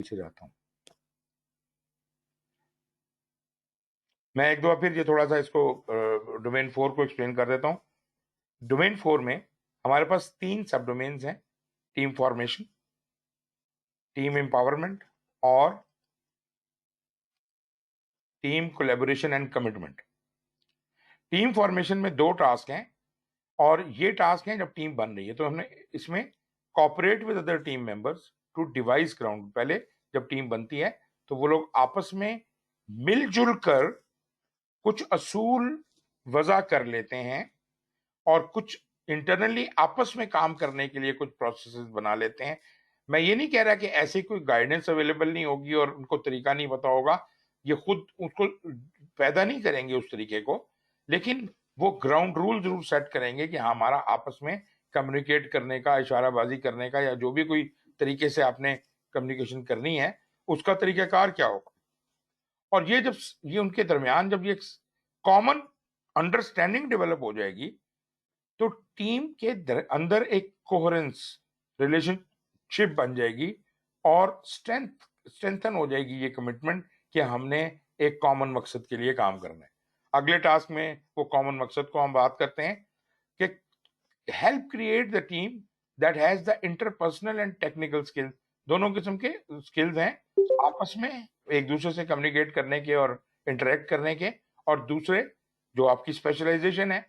पीछे जाता हूं। मैं एक दो बार फिर ये थोड़ा सा इसको डोमेन 4 को एक्सप्लेन कर देता हूं। डोमेन 4 में हमारे पास 3 सब डोमेन्स हैं: टीम फॉर्मेशन, टीम एम्पावरमेंट और team collaboration and commitment. Team formation में 2 टास्क हैं और ये टास्क हैं जब टीम बन रही है, तो हमने इसमें cooperate with other team members to devise ground. पहले जब टीम बनती है तो वो लोग आपस में मिलजुल कर कुछ असूल वजह कर लेते हैं और कुछ इंटरनली आपस में काम करने के लिए कुछ प्रोसेसेस बना लेते हैं। मैं ये नहीं कह रहा कि ऐसी कोई गाइडेंस अवेलेबल नहीं होगी और उनको तरीका नहीं पता होगा, ये खुद उसको पैदा नहीं करेंगे उस तरीके को, लेकिन वो ग्राउंड रूल जरूर सेट करेंगे कि हाँ, हमारा आपस में कम्युनिकेट करने का, इशाराबाजी करने का, या जो भी कोई तरीके से आपने कम्युनिकेशन करनी है उसका तरीकाकार क्या होगा। और ये जब ये उनके दरमियान जब ये कॉमन अंडरस्टैंडिंग डेवलप हो जाएगी तो टीम के अंदर एक कोहेरेंस रिलेशनशिप बन जाएगी और स्ट्रेंथन हो जाएगी ये कमिटमेंट कि हमने एक कॉमन मकसद के लिए काम करना है। अगले टास्क में वो कॉमन मकसद को हम बात करते हैं कि help create the team that has the interpersonal and technical skill. दोनों किस्म के स्किल्स हैं आपस में एक दूसरे से कम्युनिकेट करने के और इंटरेक्ट करने के, और दूसरे जो आपकी स्पेशलाइजेशन है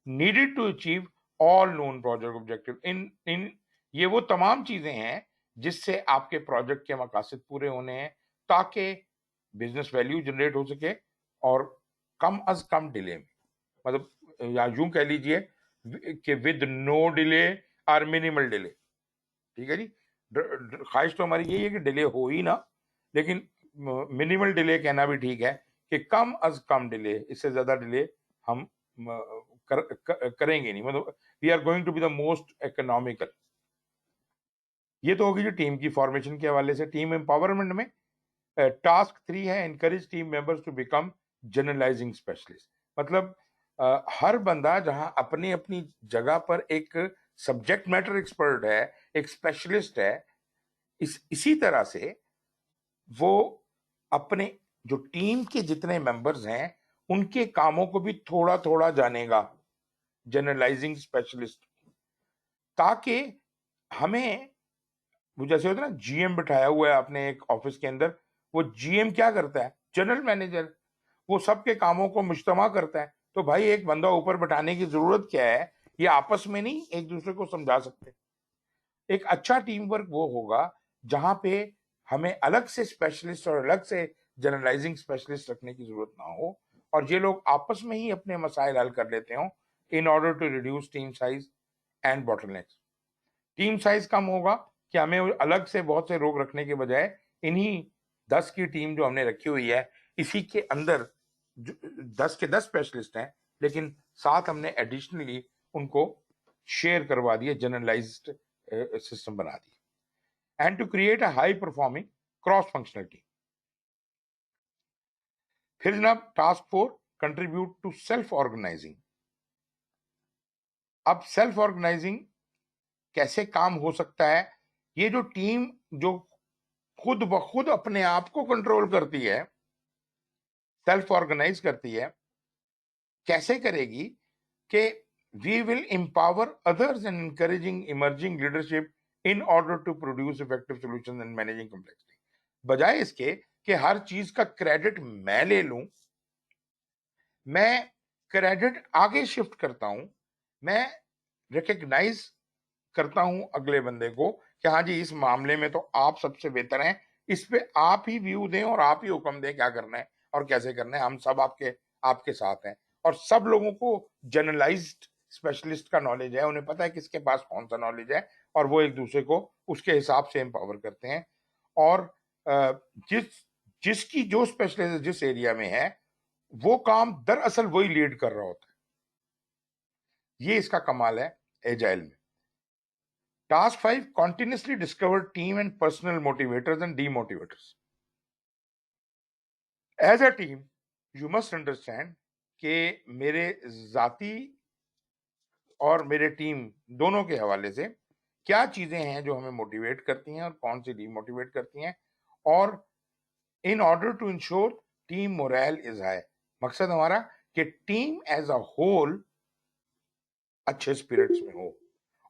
needed to achieve all known project objective। इन ये वो तमाम चीजें हैं जिससे आपके प्रोजेक्ट के मकासद पूरे होने हैं ताकि बिजनेस वैल्यू जनरेट हो सके और कम अज कम डिले में, मतलब या यूं कह लीजिए कि विद नो डिले और मिनिमल डिले। ठीक है जी, ख्वाहिश तो हमारी यही है कि डिले हो ही ना, लेकिन मिनिमल डिले कहना भी ठीक है कि कम अज कम डिले, इससे ज्यादा डिले हम करेंगे नहीं, मतलब we are going to be the most economical. ये तो होगी जो टीम की फॉर्मेशन के हवाले से। टीम एम्पावरमेंट में टास्क 3 है encourage team members to become generalizing specialist. मतलब हर बंदा जहां अपनी अपनी जगह पर एक सब्जेक्ट मैटर एक्सपर्ट है, एक स्पेशलिस्ट है, इसी तरह से वो अपने जो टीम के जितने मेंबर्स हैं उनके कामों को भी थोड़ा थोड़ा जानेगा, जनरलाइजिंग स्पेशलिस्ट, ताकि हमें वो जैसे होता है ना, जीएम बिठाया हुआ है आपने एक ऑफिस के अंदर, वो जीएम क्या करता है, जनरल मैनेजर, वो सबके कामों को मुज्तमा करता है। तो भाई एक बंदा ऊपर बिठाने की जरूरत क्या है, ये आपस में नहीं एक दूसरे को समझा सकते। एक अच्छा टीम वर्क वो होगा जहां पे हमें अलग से स्पेशलिस्ट और अलग से जनरलाइजिंग स्पेशलिस्ट रखने की जरूरत ना हो और ये लोग आपस में ही अपने मसाइल हल कर लेते हो in order to reduce team size and bottlenecks. Team size कम होगा कि हमें अलग से बहुत से लोग रखने के बजाय इन्हीं 10 की टीम जो हमने रखी हुई है, इसी के अंदर 10 के 10 स्पेशलिस्ट हैं, लेकिन साथ हमने एडिशनली उनको शेयर करवा दिए, जनरलाइज्ड सिस्टम बना दिए। And to create a high performing cross functional team. फिर जनाब task 4, contribute to self organizing. अब सेल्फ ऑर्गेनाइजिंग कैसे काम हो सकता है? ये जो टीम जो खुद ब खुद अपने आप को कंट्रोल करती है, सेल्फ ऑर्गेनाइज करती है, कैसे करेगी कि we will empower others and encouraging emerging leadership in order to produce effective solutions and managing complexity. बजाय इसके कि हर चीज का क्रेडिट मैं ले लूं, मैं क्रेडिट आगे शिफ्ट करता हूं, मैं रिकग्नाइज करता हूं अगले बंदे को कि हाँ जी, इस मामले में तो आप सबसे बेहतर हैं, इस पे आप ही व्यू दें और आप ही हुक्म दें क्या करना है और कैसे करना है, हम सब आपके आपके साथ हैं। और सब लोगों को जनरलाइज्ड स्पेशलिस्ट का नॉलेज है, उन्हें पता है किसके पास कौन सा नॉलेज है और वो एक दूसरे को उसके हिसाब से एम्पावर करते हैं। और जिस जिसकी जो स्पेशलिस्ट जिस एरिया में है वो काम दरअसल वही लीड कर रहा होता है। ये इसका कमाल है एजाइल में। Task 5, continuously discover team and personal motivators and demotivators. As a team, you must understand कि मेरे जाती और मेरे टीम दोनों के हवाले से क्या चीजें हैं जो हमें मोटिवेट करती हैं और कौन सी डीमोटिवेट करती हैं, और in order to ensure team morale is high. मकसद हमारा कि टीम एज अ होल अच्छे स्पिरिट्स में हो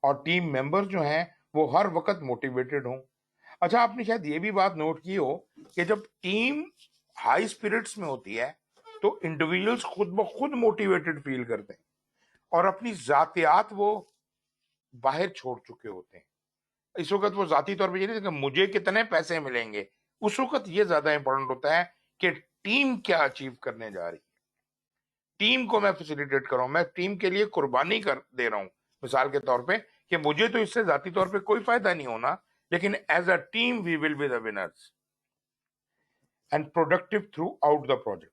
और टीम मेंबर जो हैं वो हर वक्त मोटिवेटेड हों। अच्छा, आपने शायद ये भी बात नोट की हो कि जब टीम हाई स्पिरिट्स में होती है तो इंडिविजुअल्स खुद ब खुद मोटिवेटेड फील करते हैं और अपनी जातियात वो बाहर छोड़ चुके होते हैं। इस वक्त वो जाती तौर पे ये नहीं कि मुझे कितने पैसे मिलेंगे, उस वक्त ये ज्यादा इंपॉर्टेंट होता है कि टीम क्या अचीव करने जा रही है, टीम को मैं फैसिलिटेट कर रहा हूं, मैं टीम के लिए कुर्बानी कर दे रहा हूं। मिसाल के तौर पे कि मुझे तो इससे जाती तौर पे कोई फायदा नहीं होना, लेकिन as a team we will be the winners and productive throughout the project.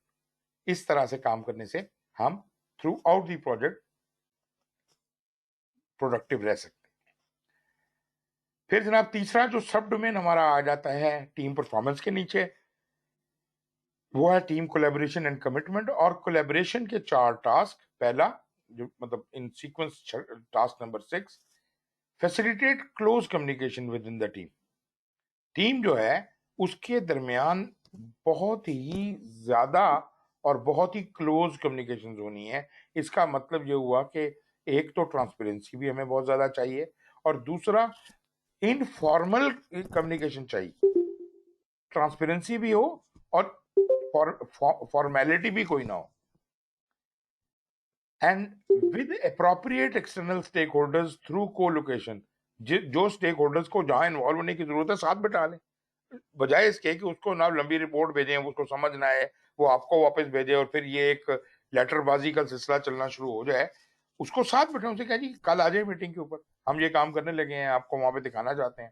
इस तरह से काम करने से हम throughout the project productive रह सकते हैं। फिर जनाब तीसरा जो सब डोमेन हमारा आ जाता है टीम परफॉर्मेंस के नीचे, वो है टीम कोलैबोरेशन एंड कमिटमेंट। और कोलैबोरेशन के 4 टास्क। पहला जो मतलब in sequence task number 6, facilitate close communication within the team. Team जो है उसके दरमियान बहुत ही ज्यादा और बहुत ही क्लोज कम्युनिकेशन होनी है। इसका मतलब ये हुआ कि एक तो ट्रांसपेरेंसी भी हमें बहुत ज्यादा चाहिए और दूसरा इनफॉर्मल कम्युनिकेशन चाहिए, ट्रांसपेरेंसी भी हो और फॉर्मेलिटी भी कोई ना हो। And with appropriate external stakeholders through colocation. जो स्टेक होल्डर्स को जहां इन्वॉल्व होने की जरूरत है साथ बिठा लें, बजाय इसके कि उसको ना लंबी रिपोर्ट भेजें, उसको समझ ना आए, वो आपको वापस भेजे और फिर ये एक लेटरबाजी का सिलसिला चलना शुरू हो जाए। उसको साथ बिठाओ, उनसे कह जी कल आ जाए मीटिंग के ऊपर, हम ये काम करने लगे हैं, आपको वहां पे दिखाना चाहते हैं।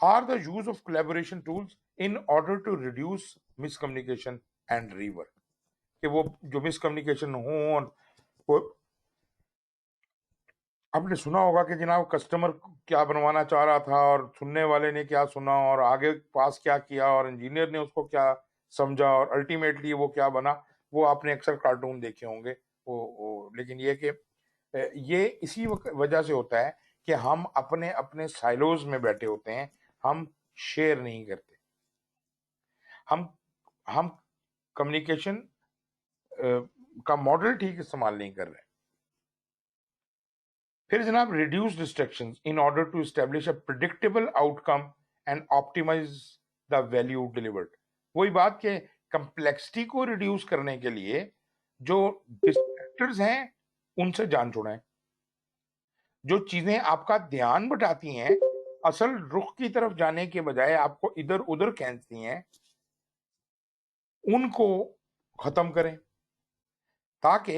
Are the use of collaboration tools in order to reduce miscommunication and rework. कि वो जो मिसकम्युनिकेशन हो और वो आपने सुना होगा कि जनाब कस्टमर क्या बनवाना चाह रहा था और सुनने वाले ने क्या सुना और आगे पास क्या किया और इंजीनियर ने उसको क्या समझा और अल्टीमेटली वो क्या बना। वो आपने अक्सर कार्टून देखे होंगे। लेकिन ये कि ये इसी वजह से होता है कि हम अपने अपने साइलोज में बैठे होते हैं, हम शेयर नहीं करते, हम हम कम्युनिकेशन का मॉडल ठीक इस्तेमाल नहीं कर रहे। फिर जनाब reduce distractions in order to establish a predictable outcome and optimize the value delivered. वही बात के कंप्लेक्सिटी को रिड्यूस करने के लिए जो डिस्ट्रैक्टर्स हैं उनसे जान छुड़ाएं। जो चीजें आपका ध्यान बटाती हैं, असल रुख की तरफ जाने के बजाय आपको इधर उधर खींचती हैं, उनको खत्म करें ताकि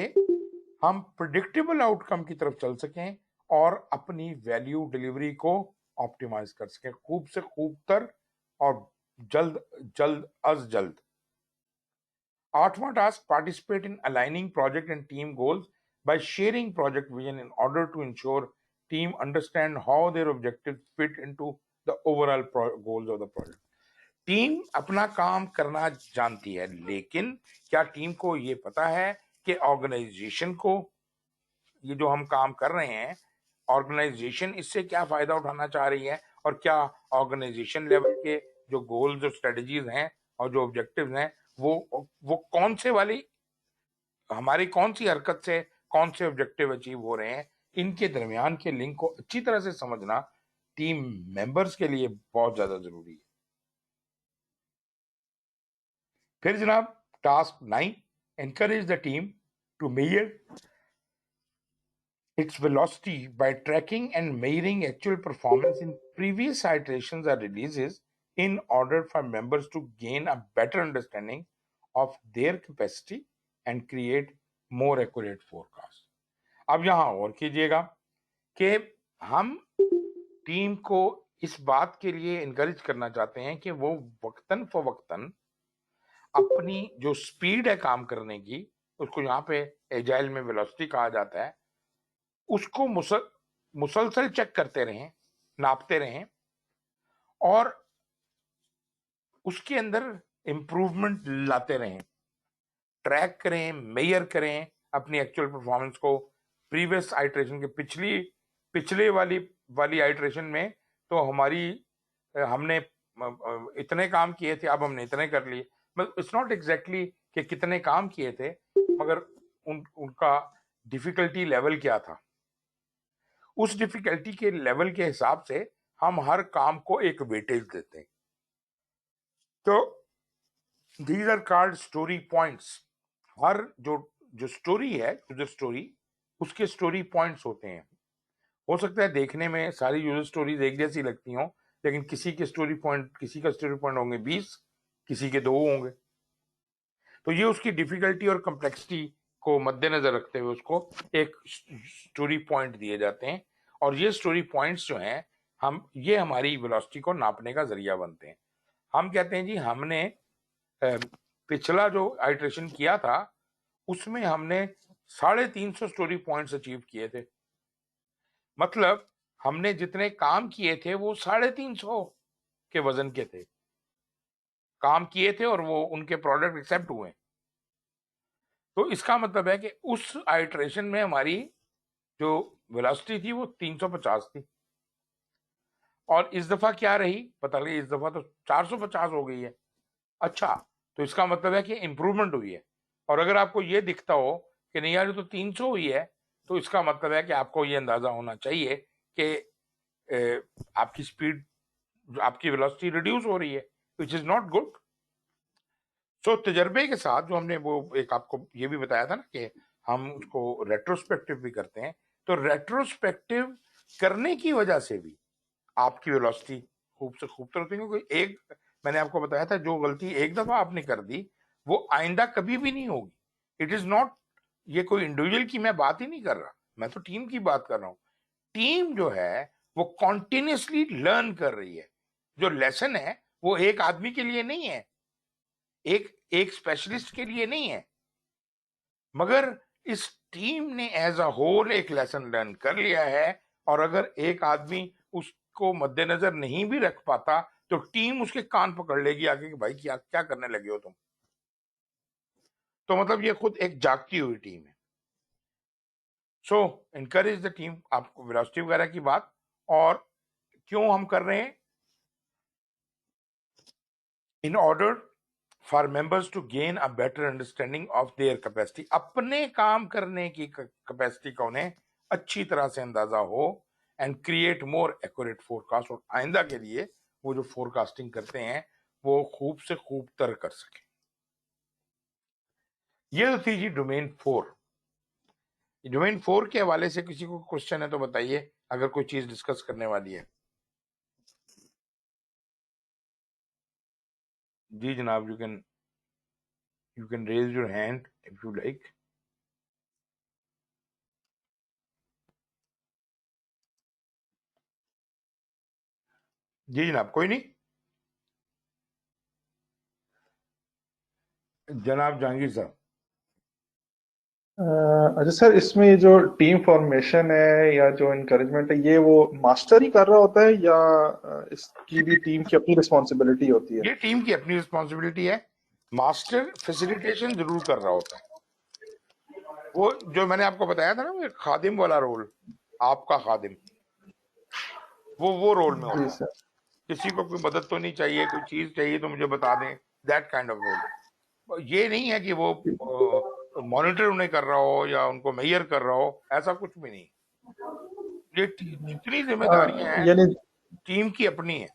हम प्रिडिक्टेबल आउटकम की तरफ चल सकें और अपनी वैल्यू डिलीवरी को ऑप्टिमाइज कर सकें, खूब से खूब तर और जल्द जल्द अज जल्द। 8वां task, participate in aligning project and team goals by sharing project vision in order to ensure team understand how their objectives fit into the overall goals of the project. Team अपना काम करना जानती है, लेकिन क्या टीम को ये पता है कि ऑर्गेनाइजेशन को ये जो हम काम कर रहे हैं, ऑर्गेनाइजेशन इससे क्या फायदा उठाना चाह रही है और क्या ऑर्गेनाइजेशन लेवल के जो गोल्स और स्ट्रेटजीज हैं और जो ऑब्जेक्टिव्स हैं वो कौन से वाली हमारी कौन सी हरकत से कौन से ऑब्जेक्टिव अचीव हो रहे हैं, इनके दरमियान के लिंक को अच्छी तरह से समझना टीम मेंबर्स के लिए बहुत ज्यादा जरूरी है। फिर जनाब task 9, encourage the team to measure its velocity by tracking and measuring actual performance in previous iterations or releases in order for members to gain a better understanding of their capacity and create more accurate forecast। अब यहां और कीजिएगा कि हम team को इस बात के लिए इनकरेज करना चाहते हैं कि वो वक्तन फवक्तन अपनी जो स्पीड है काम करने की, उसको यहाँ पे एजाइल में वेलोसिटी कहा जाता है, उसको मुसलसल चेक करते रहें, नापते रहें और उसके अंदर इंप्रूवमेंट लाते रहें, ट्रैक करें, मेजर करें अपनी एक्चुअल परफॉर्मेंस को प्रीवियस आइटरेशन के पिछले वाली आइटरेशन में। तो हमने इतने काम किए थे, अब हमने इतने कर लिए। मतलब इट्स नॉट एग्जैक्टली कि कितने काम किए थे, मगर उनका डिफिकल्टी लेवल क्या था, उस डिफिकल्टी के लेवल के हिसाब से हम हर काम को एक वेटेज देते हैं। तो these are called story points. हर जो जो स्टोरी है, यूजर स्टोरी, उसके स्टोरी पॉइंट्स होते हैं। हो सकता है देखने में सारी यूजर स्टोरीज एक जैसी लगती हों, लेकिन किसी का स्टोरी पॉइंट होंगे 20, किसी के 2 होंगे। तो ये उसकी डिफिकल्टी और कम्प्लेक्सिटी को मद्देनजर रखते हुए उसको एक स्टोरी पॉइंट दिए जाते हैं, और ये स्टोरी पॉइंट्स जो हैं, ये हमारी वेलोसिटी को नापने का जरिया बनते हैं। हम कहते हैं जी हमने पिछला जो आइटरेशन किया था उसमें हमने 350 स्टोरी पॉइंट्स अचीव किए थे। मतलब हमने जितने काम किए थे वो 350 के वजन के थे, काम किए थे और वो उनके प्रोडक्ट एक्सेप्ट हुए। तो इसका मतलब है कि उस आइटरेशन में हमारी जो वेलोसिटी थी वो 350 थी, और इस दफा क्या रही पता लगे, इस दफा तो 450 हो गई है। अच्छा, तो इसका मतलब है कि इंप्रूवमेंट हुई है। और अगर आपको ये दिखता हो कि नहीं यार ये तो 300 हुई है, तो इसका मतलब है कि आपको ये अंदाजा होना चाहिए कि आपकी स्पीड, आपकी वेलोसिटी रिड्यूस हो रही है, विच इज नॉट गुड। सो तजर्बे के साथ जो हमने वो एक आपको ये भी बताया था ना कि हम उसको रेट्रोस्पेक्टिव भी करते हैं, तो रेट्रोस्पेक्टिव करने की वजह से भी आपकी वेलोसिटी खूब से खूबसूरत होती है। क्योंकि एक, मैंने आपको बताया था, जो गलती एक दफा आपने कर दी वो आइंदा कभी भी नहीं होगी। इट इज नॉट, ये कोई इंडिविजुअल की मैं बात ही नहीं कर रहा, मैं तो टीम की बात कर रहा हूँ। टीम जो है वो कॉन्टिन्यूसली लर्न कर रही है। जो लेसन है वो एक आदमी के लिए नहीं है, एक एक स्पेशलिस्ट के लिए नहीं है, मगर इस टीम ने एज अ होल एक लेसन लर्न कर लिया है। और अगर एक आदमी उसको मद्देनजर नहीं भी रख पाता तो टीम उसके कान पकड़ लेगी आगे कि भाई क्या क्या करने लगे हो तुम। तो मतलब ये खुद एक जागती हुई टीम है। So encourage the team. आपको वेलोसिटी वगैरह की बात और क्यों हम कर रहे हैं, in order for members to gain a better understanding of their capacity. अपने काम करने की कैपेसिटी का उन्हें अच्छी तरह से अंदाजा हो, and create more accurate forecast, और आइंदा के लिए वो जो फोरकास्टिंग करते हैं वो खूब से खूब तर कर सके। ये तो थी जी डोमेन 4। डोमेन 4 के हवाले से किसी को क्वेश्चन है तो बताइए, अगर कोई चीज डिस्कस करने वाली है। जी जनाब, you can raise your hand if you like. जी जनाब, कोई नहीं। जनाब जहांगीर साहब। अच्छा सर, इसमें ये जो टीम फॉर्मेशन है या जो इनकरेजमेंट है, ये वो मास्टर ही कर रहा होता है या इसकी भी टीम की अपनी रिस्पॉन्सिबिलिटी होती है? ये टीम की अपनी रिस्पॉन्सिबिलिटी है। मास्टर फैसिलिटेशन जरूर कर रहा होता है। वो जो मैंने आपको बताया था ना, वो खादिम वाला रोल, आपका खादिम, वो रोल में जी होता है। सर। किसी को कोई मदद तो नहीं चाहिए, कोई चीज चाहिए तो मुझे बता दें, दैट काइंड ऑफ रोल। ये नहीं है कि वो मॉनिटर उन्हें कर रहा हो या उनको मेयर कर रहा हो, ऐसा कुछ भी नहीं। ये जितनी जिम्मेदारियां हैं यानी टीम की अपनी है।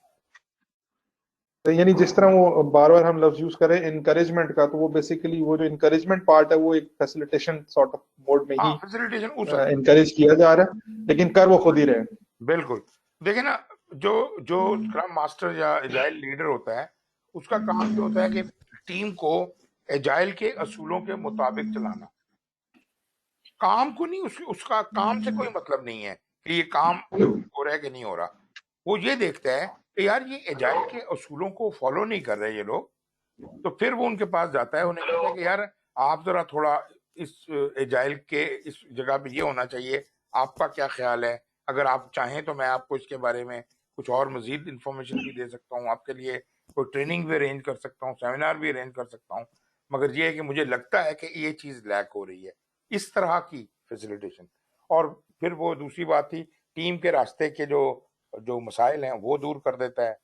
यानी जिस तरह वो बार बार हम लफ्ज यूज करें इनकरेजमेंट का, तो वो बेसिकली वो जो इनकरेजमेंट पार्ट है वो एक फैसिलिटेशन सॉर्ट ऑफ मोड में हाँ, ही फैसिलिटेशन उस हद तक। इनकरेज किया जा रहा है, लेकिन कर वो खुद ही रहे हैं। बिल्कुल। देखिए ना, जो जो स्क्रम मास्टर या एजाइल लीडर होता है, उसका काम ये होता है कि टीम को एजाइल के असूलों के मुताबिक चलाना। काम को नहीं, उसका काम से कोई मतलब नहीं है कि ये काम हो रहा है कि नहीं हो रहा। वो ये देखता है कि यार ये एजाइल के असूलों को फॉलो नहीं कर रहे ये लोग। तो फिर वो उनके पास जाता है, उन्हें कहता है कि यार आप जरा थोड़ा इस एजाइल के इस जगह पे ये होना चाहिए, आपका क्या ख्याल है? अगर आप चाहें तो मैं आपको इसके बारे में कुछ और मजीद इंफॉर्मेशन भी दे सकता हूँ, आपके लिए कोई ट्रेनिंग भी अरेंज कर सकता हूँ, सेमिनार भी अरेंज कर सकता हूँ, मगर ये है कि मुझे लगता है कि ये चीज़ लैक हो रही है। इस तरह की फैसिलिटेशन। और फिर वो दूसरी बात थी, टीम के रास्ते के जो जो मसाइल हैं वो दूर कर देता है।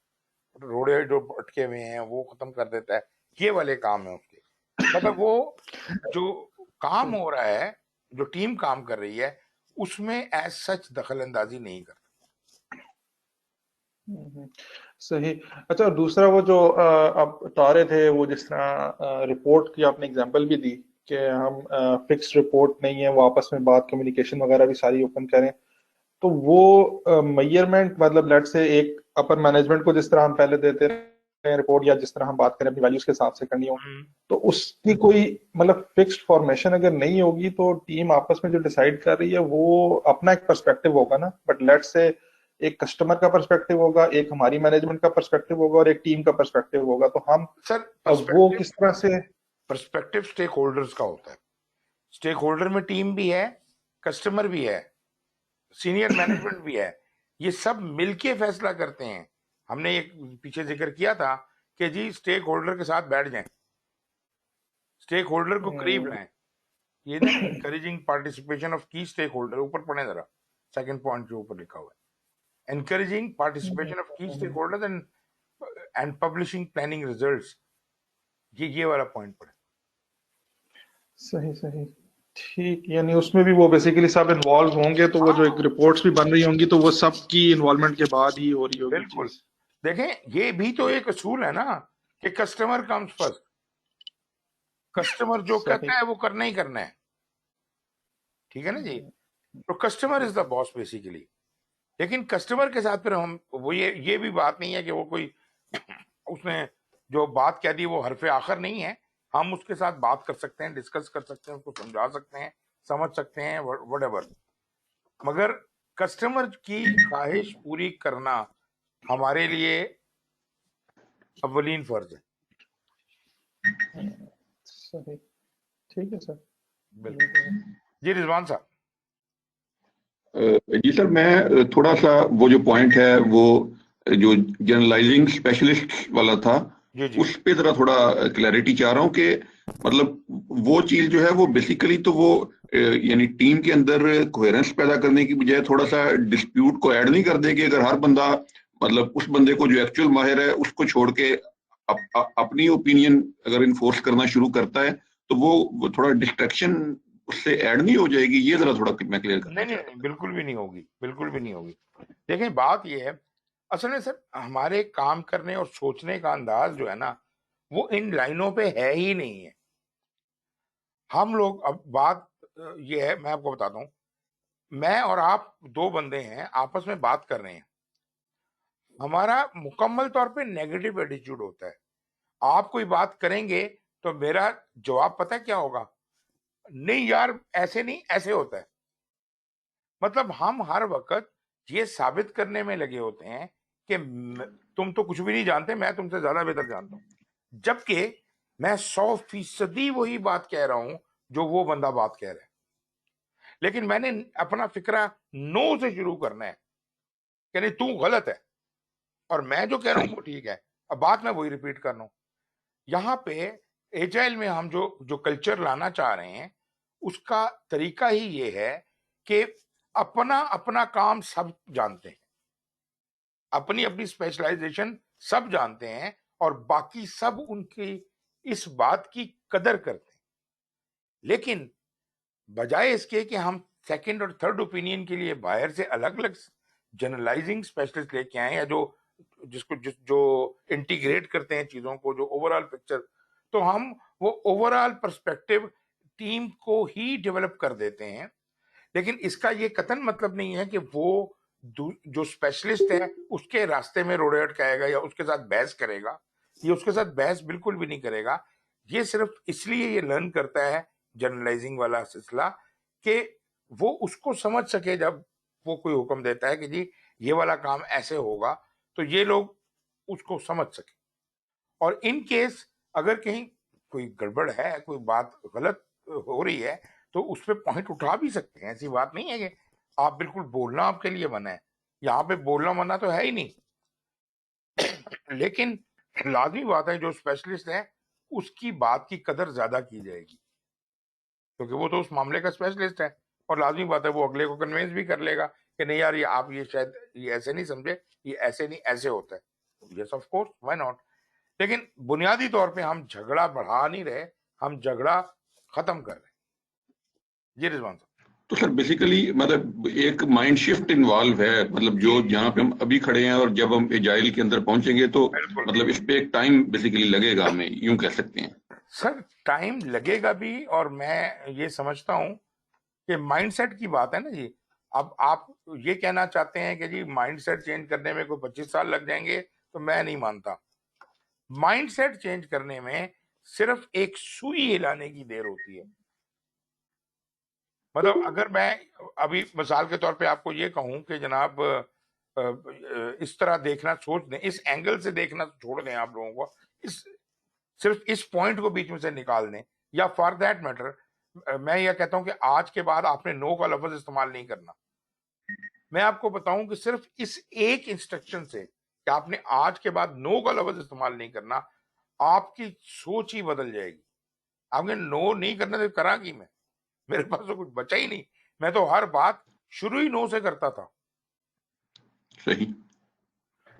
रोड़े जो अटके हुए हैं वो खत्म कर देता है, ये वाले काम है उसके। मतलब वो जो काम हो रहा है, जो टीम काम कर रही है, उसमें एज सच दखल अंदाजी नहीं करता। हम्म, सही। अच्छा, दूसरा वो जो आप बता रहे थे, वो जिस तरह रिपोर्ट की आपने एग्जांपल भी दी कि हम फिक्स्ड रिपोर्ट नहीं है, वो आपस में बात कम्युनिकेशन वगैरह भी सारी ओपन करें, तो वो मेजरमेंट मतलब लेट से एक अपर मैनेजमेंट को जिस तरह हम पहले देते हैं रिपोर्ट, या जिस तरह हम बात करें अपनी वैल्यूज के हिसाब से करनी हो, हम्म, तो उसकी कोई मतलब फिक्स्ड फॉर्मेशन अगर नहीं होगी, तो टीम आपस में जो डिसाइड कर रही है वो अपना एक पर्सपेक्टिव होगा ना, बट लेट से एक कस्टमर का पर्सपेक्टिव होगा, एक हमारी मैनेजमेंट का पर्सपेक्टिव होगा, और एक टीम का पर्सपेक्टिव होगा, तो हम सर अब वो पर्सपेक्टिव, किस तरह से। पर्सपेक्टिव स्टेक होल्डर्स का होता है। स्टेक होल्डर में टीम भी है, कस्टमर भी है, सीनियर मैनेजमेंट भी है। ये सब मिलके फैसला करते हैं। हमने एक पीछे जिक्र किया था कि जी स्टेक होल्डर के साथ बैठ जाएं, स्टेक होल्डर को करीब लाएं। ये ना encouraging participation of key stake holder, ऊपर पढ़े जरा, सेकंड पॉइंट जो ऊपर लिखा हुआ है, encouraging participation of key stakeholders and publishing planning results. ये वाला पॉइंट पढ़े। सही सही। ठीक, यानी उसमें भी वो बेसिकली सब इन्वॉल्व होंगे, तो वो जो एक हाँ रिपोर्ट्स भी बन रही होंगी, तो वो सबकी इन्वॉल्वमेंट के बाद ही हो रही होगी बिल्कुल। चीज। देखें ये भी तो एक असूल है ना कि कस्टमर कम्स फर्स्ट। कस्टमर जो सही। कहता है वो करना ही करना है, ठीक है ना जी। तो customer is the boss basically. लेकिन कस्टमर के साथ फिर हम वो ये भी बात नहीं है कि वो कोई उसने जो बात कह दी वो हरफे आखिर नहीं है। हम उसके साथ बात कर सकते हैं, डिस्कस कर सकते हैं, उसको समझा सकते हैं, समझ सकते हैं, वटेवर। मगर कस्टमर की ख्वाहिश पूरी करना हमारे लिए अव्वलीन फर्ज है। सही। ठीक है सर। ये बिल्कुल। तो है। जी रिजवान साहब। जी सर, मैं थोड़ा सा वो जो पॉइंट है वो जो जनरलाइजिंग स्पेशलिस्ट वाला था, जी जी। उस पे जरा थोड़ा क्लैरिटी चाह रहा हूँ कि मतलब वो चीज जो है वो बेसिकली तो वो यानी टीम के अंदर कोहेरेंस पैदा करने की बजाय थोड़ा सा डिस्प्यूट को ऐड नहीं कर देगी। अगर हर बंदा मतलब उस बंदे को जो एक्चुअल माहिर है उसको छोड़ के अपनी ओपिनियन अगर इन्फोर्स करना शुरू करता है, तो वो थोड़ा डिस्ट्रैक्शन उससे ऐड नहीं हो जाएगी? ये जरा थोड़ा मैं क्लियर करना नहीं नहीं चाहता नहीं, बिल्कुल भी नहीं होगी, बिल्कुल भी नहीं होगी। देखें बात यह है, असल में सर हमारे काम करने और सोचने का अंदाज जो है ना, वो इन लाइनों पे है ही नहीं है। हम लोग अब बात ये है, मैं आपको बताता हूँ। मैं और आप दो बंदे हैं, आपस में बात कर रहे हैं। हमारा मुकम्मल तौर पे नेगेटिव एटीट्यूड होता है। आप कोई बात करेंगे तो मेरा जवाब पता है क्या होगा? नहीं यार ऐसे नहीं, ऐसे होता है। मतलब हम हर वक्त ये साबित करने में लगे होते हैं कि तुम तो कुछ भी नहीं जानते, मैं तुमसे ज्यादा बेहतर जानता हूं। जबकि मैं 100% वही बात कह रहा हूं जो वो बंदा बात कह रहा है। लेकिन मैंने अपना फिक्रा नो से शुरू करना है कि नहीं तू गलत है और मैं जो कह रहा हूं वो ठीक है। अब बात मैं वही रिपीट कर रहा हूं। यहाँ पे एजाइल में हम जो जो कल्चर लाना चाह रहे हैं, उसका तरीका ही ये है कि अपना अपना काम सब जानते हैं, अपनी अपनी स्पेशलाइजेशन सब जानते हैं, और बाकी सब उनकी इस बात की कदर करते हैं। लेकिन बजाय इसके कि हम सेकंड और थर्ड ओपिनियन के लिए बाहर से अलग अलग जनरलाइजिंग स्पेशलिस्ट लेके आए, या जो जो इंटीग्रेट करते हैं चीजों को, जो ओवरऑल पिक्चर, तो हम वो ओवरऑल पर्सपेक्टिव टीम को ही डेवलप कर देते हैं। लेकिन इसका ये कतन मतलब नहीं है कि वो जो स्पेशलिस्ट है उसके रास्ते में रोड़े अटकाएगा या उसके साथ बहस करेगा। ये उसके साथ बहस बिल्कुल भी नहीं करेगा। ये सिर्फ इसलिए ये लर्न करता है जनरलाइजिंग वाला सिलसिला कि वो उसको समझ सके, जब वो कोई हुक्म देता है कि जी ये वाला काम ऐसे होगा, तो ये लोग उसको समझ सके। और इन केस अगर कहीं कोई गड़बड़ है, कोई बात गलत हो रही है, तो उस पर पॉइंट उठा भी सकते हैं। ऐसी बात नहीं है कि आप बिल्कुल बोलना आपके लिए मना है, यहाँ पे बोलना मना तो है ही नहीं। लेकिन लाजमी बात है जो स्पेशलिस्ट है उसकी बात की कदर ज्यादा की जाएगी, क्योंकि वो तो उस मामले का स्पेशलिस्ट है। और लाजमी बात है वो अगले को कन्विंस भी कर लेगा कि नहीं यार ये आप ये शायद ये ऐसे नहीं समझे, ये ऐसे नहीं ऐसे होता है। Yes of course, why not. लेकिन बुनियादी तौर पे हम झगड़ा बढ़ा नहीं रहे, हम झगड़ा खत्म कर रहे हैं। ये रिजवान साहब। तो सर बेसिकली मतलब एक माइंड शिफ्ट इन्वॉल्व है, मतलब जो जहाँ पे हम अभी खड़े हैं और जब हम एजाइल के अंदर पहुंचेंगे तो बिल्कुल मतलब इस पे एक टाइम बेसिकली लगेगा, हमें यूं कह सकते हैं। सर, टाइम लगेगा भी, और मैं ये समझता हूं कि माइंडसेट की बात है ना जी। अब आप ये कहना चाहते हैं कि जी माइंडसेट चेंज करने में कोई 25 साल लग जाएंगे, तो मैं नहीं मानता। माइंडसेट चेंज करने में सिर्फ एक सुई हिलाने की देर होती है। मतलब अगर मैं अभी मिसाल के तौर पे आपको ये कहूं कि जनाब इस तरह देखना छोड़ दें, इस एंगल से देखना छोड़ दें आप लोगों को, इस सिर्फ इस पॉइंट को बीच में से निकाल दें, या फॉर दैट मैटर मैं ये कहता हूं कि आज के बाद आपने नो का लफ्ज इस्तेमाल नहीं करना। मैं आपको बताऊं कि सिर्फ इस एक इंस्ट्रक्शन से कि आपने आज के बाद नो का लफ्ज इस्तेमाल नहीं करना, आपकी सोच ही बदल जाएगी। आपने नो नहीं करना तो करा कि मैं, मेरे पास तो कुछ बचा ही नहीं। मैं तो हर बात शुरू ही नो से करता था। सही।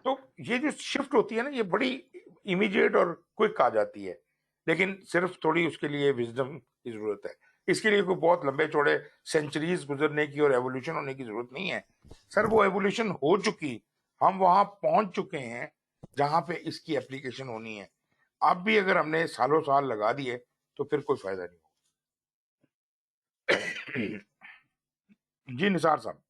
तो ये जो शिफ्ट होती है ना, ये बड़ी इमीडिएट और क्विक आ जाती है, लेकिन सिर्फ थोड़ी उसके लिए विजडम की जरूरत है। इसके लिए कोई बहुत लंबे चौड़े सेंचुरीज गुजरने की और एवोल्यूशन होने की जरूरत नहीं है सर। वो एवोल्यूशन हो चुकी, हम वहां पहुंच चुके हैं जहां पे इसकी एप्लीकेशन होनी है। अब भी अगर हमने सालों साल लगा दिए तो फिर कोई फायदा नहीं होगा। जी निसार साहब।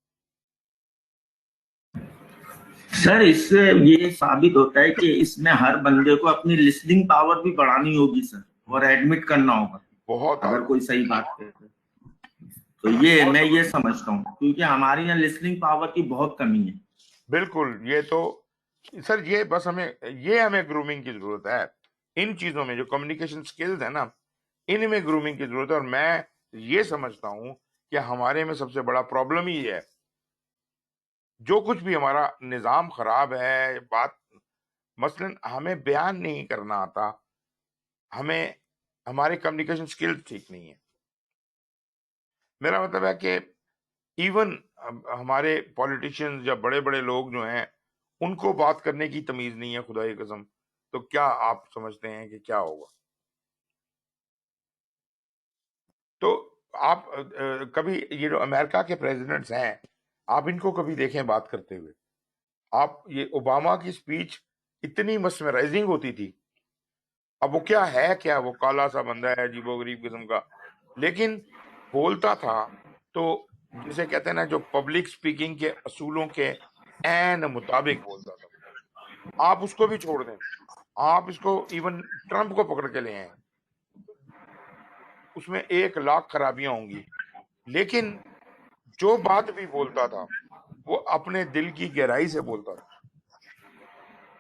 सर, इससे ये साबित होता है कि इसमें हर बंदे को अपनी लिसनिंग पावर भी बढ़ानी होगी सर, और एडमिट करना होगा बहुत अगर आला। कोई सही बात कहते तो ये मैं ये समझता हूँ, क्योंकि हमारे यहाँ लिसनिंग पावर की बहुत कमी है। बिल्कुल, ये तो सर ये बस हमें ग्रूमिंग की जरूरत है। इन चीजों में जो कम्युनिकेशन स्किल्स है ना, इनमें ग्रूमिंग की जरूरत है। और मैं ये समझता हूं कि हमारे में सबसे बड़ा प्रॉब्लम ही है, जो कुछ भी हमारा निजाम खराब है। बात मसलन हमें बयान नहीं करना आता, हमें हमारे कम्युनिकेशन स्किल्स ठीक नहीं है। मेरा मतलब है कि इवन हमारे पॉलिटिशियंस या बड़े बड़े लोग जो हैं, उनको बात करने की तमीज नहीं है, खुदा की कसम। तो क्या आप समझते हैं कि क्या होगा? तो आप कभी ये जो अमेरिका के प्रेसिडेंट्स हैं, आप इनको कभी देखें बात करते हुए। आप ये ओबामा की स्पीच इतनी मस्मराइजिंग होती थी। अब वो क्या है, क्या वो काला सा बंदा है अजीबो गरीब किस्म का, लेकिन बोलता था तो जिसे कहते हैं ना, जो पब्लिक स्पीकिंग के असूलों के एन मुताबिक बोलता था। आप उसको भी छोड़ दें, आप इसको इवन ट्रंप को पकड़ के ले आए, उसमें 1 लाख खराबियां होंगी, लेकिन जो बात भी बोलता था वो अपने दिल की गहराई से बोलता था,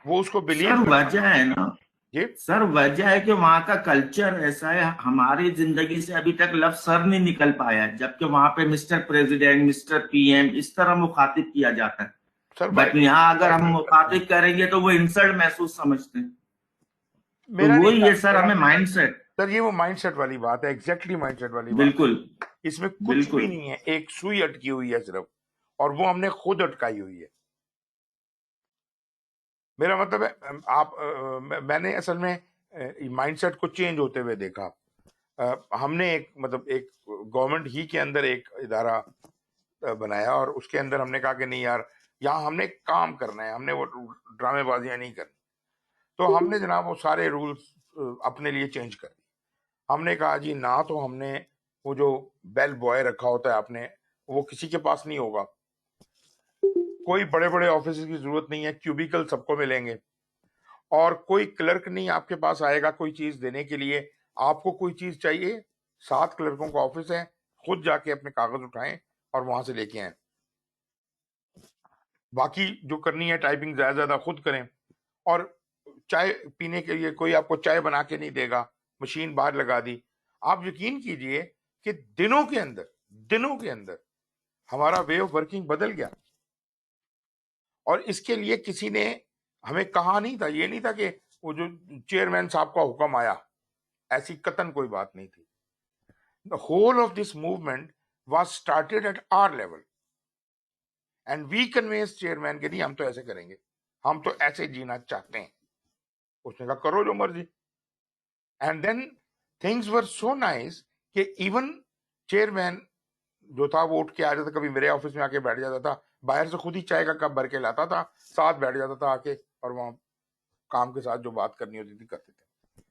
वो उसको बिलीव सर करता वजह है ना, ये। सर वजह है कि वहाँ का कल्चर ऐसा है। हमारी जिंदगी से अभी तक लफ्ज सर नहीं निकल पाया है, जबकि वहां पे मिस्टर प्रेसिडेंट, मिस्टर पीएम इस तरह मुखातिब किया जाता है। सर बट यहाँ अगर हम मुखातिब करेंगे तो वो इंसल्ट महसूस समझते हैं। तो मेरा नहीं वही है सर, मेरा हमें माइंडसेट। सर ये वो माइंडसेट वाली बात है, एग्जैक्टली माइंडसेट वाली बात है। बिल्कुल इसमें कुछ भी बिल्कुल। नहीं है, एक सुई अटकी हुई है सिर्फ, और वो हमने खुद अटकाई हुई है। मेरा मतलब है मैंने असल में माइंडसेट को चेंज होते हुए देखा। हमने एक गवर्नमेंट ही के अंदर एक इदारा बनाया, और उसके अंदर हमने कहा कि नहीं यार, यहाँ हमने काम करना है, हमने वो ड्रामेबाजियां नहीं करनी। तो हमने जनाब वो सारे रूल्स अपने लिए चेंज कर दिए। हमने कहा जी ना, तो हमने वो जो बेल बॉय रखा होता है आपने, वो किसी के पास नहीं होगा। कोई बड़े बड़े ऑफिस की जरूरत नहीं है, क्यूबिकल सबको मिलेंगे। और कोई क्लर्क नहीं आपके पास आएगा कोई चीज देने के लिए। आपको कोई चीज चाहिए, 7 क्लर्कों का ऑफिस है, खुद जाके अपने कागज उठाएं और वहां से लेके आए। बाकी जो करनी है टाइपिंग ज्यादा खुद करें। और चाय पीने के लिए कोई आपको चाय बना के नहीं देगा, मशीन बाहर लगा दी। आप यकीन कीजिए कि दिनों के अंदर हमारा वे ऑफ वर्किंग बदल गया। और इसके लिए किसी ने हमें कहा नहीं था, ये नहीं था कि वो जो चेयरमैन साहब का हुक्म आया, ऐसी कतन कोई बात नहीं थी। The whole of this movement was started at our level, and we convince chairman के नहीं, हम तो ऐसे करेंगे, हम तो ऐसे जीना चाहते हैं। उसने कहा करो जो मर्जी। And then things were so nice कि इवन चेयरमैन जो था वो उठ के आ जाता, कभी मेरे ऑफिस में आके बैठ जाता था, बाहर से खुद ही चाय का कप भर के लाता था, साथ बैठ जाता था आके, और वहां काम के साथ जो बात करनी होती थी करते थे।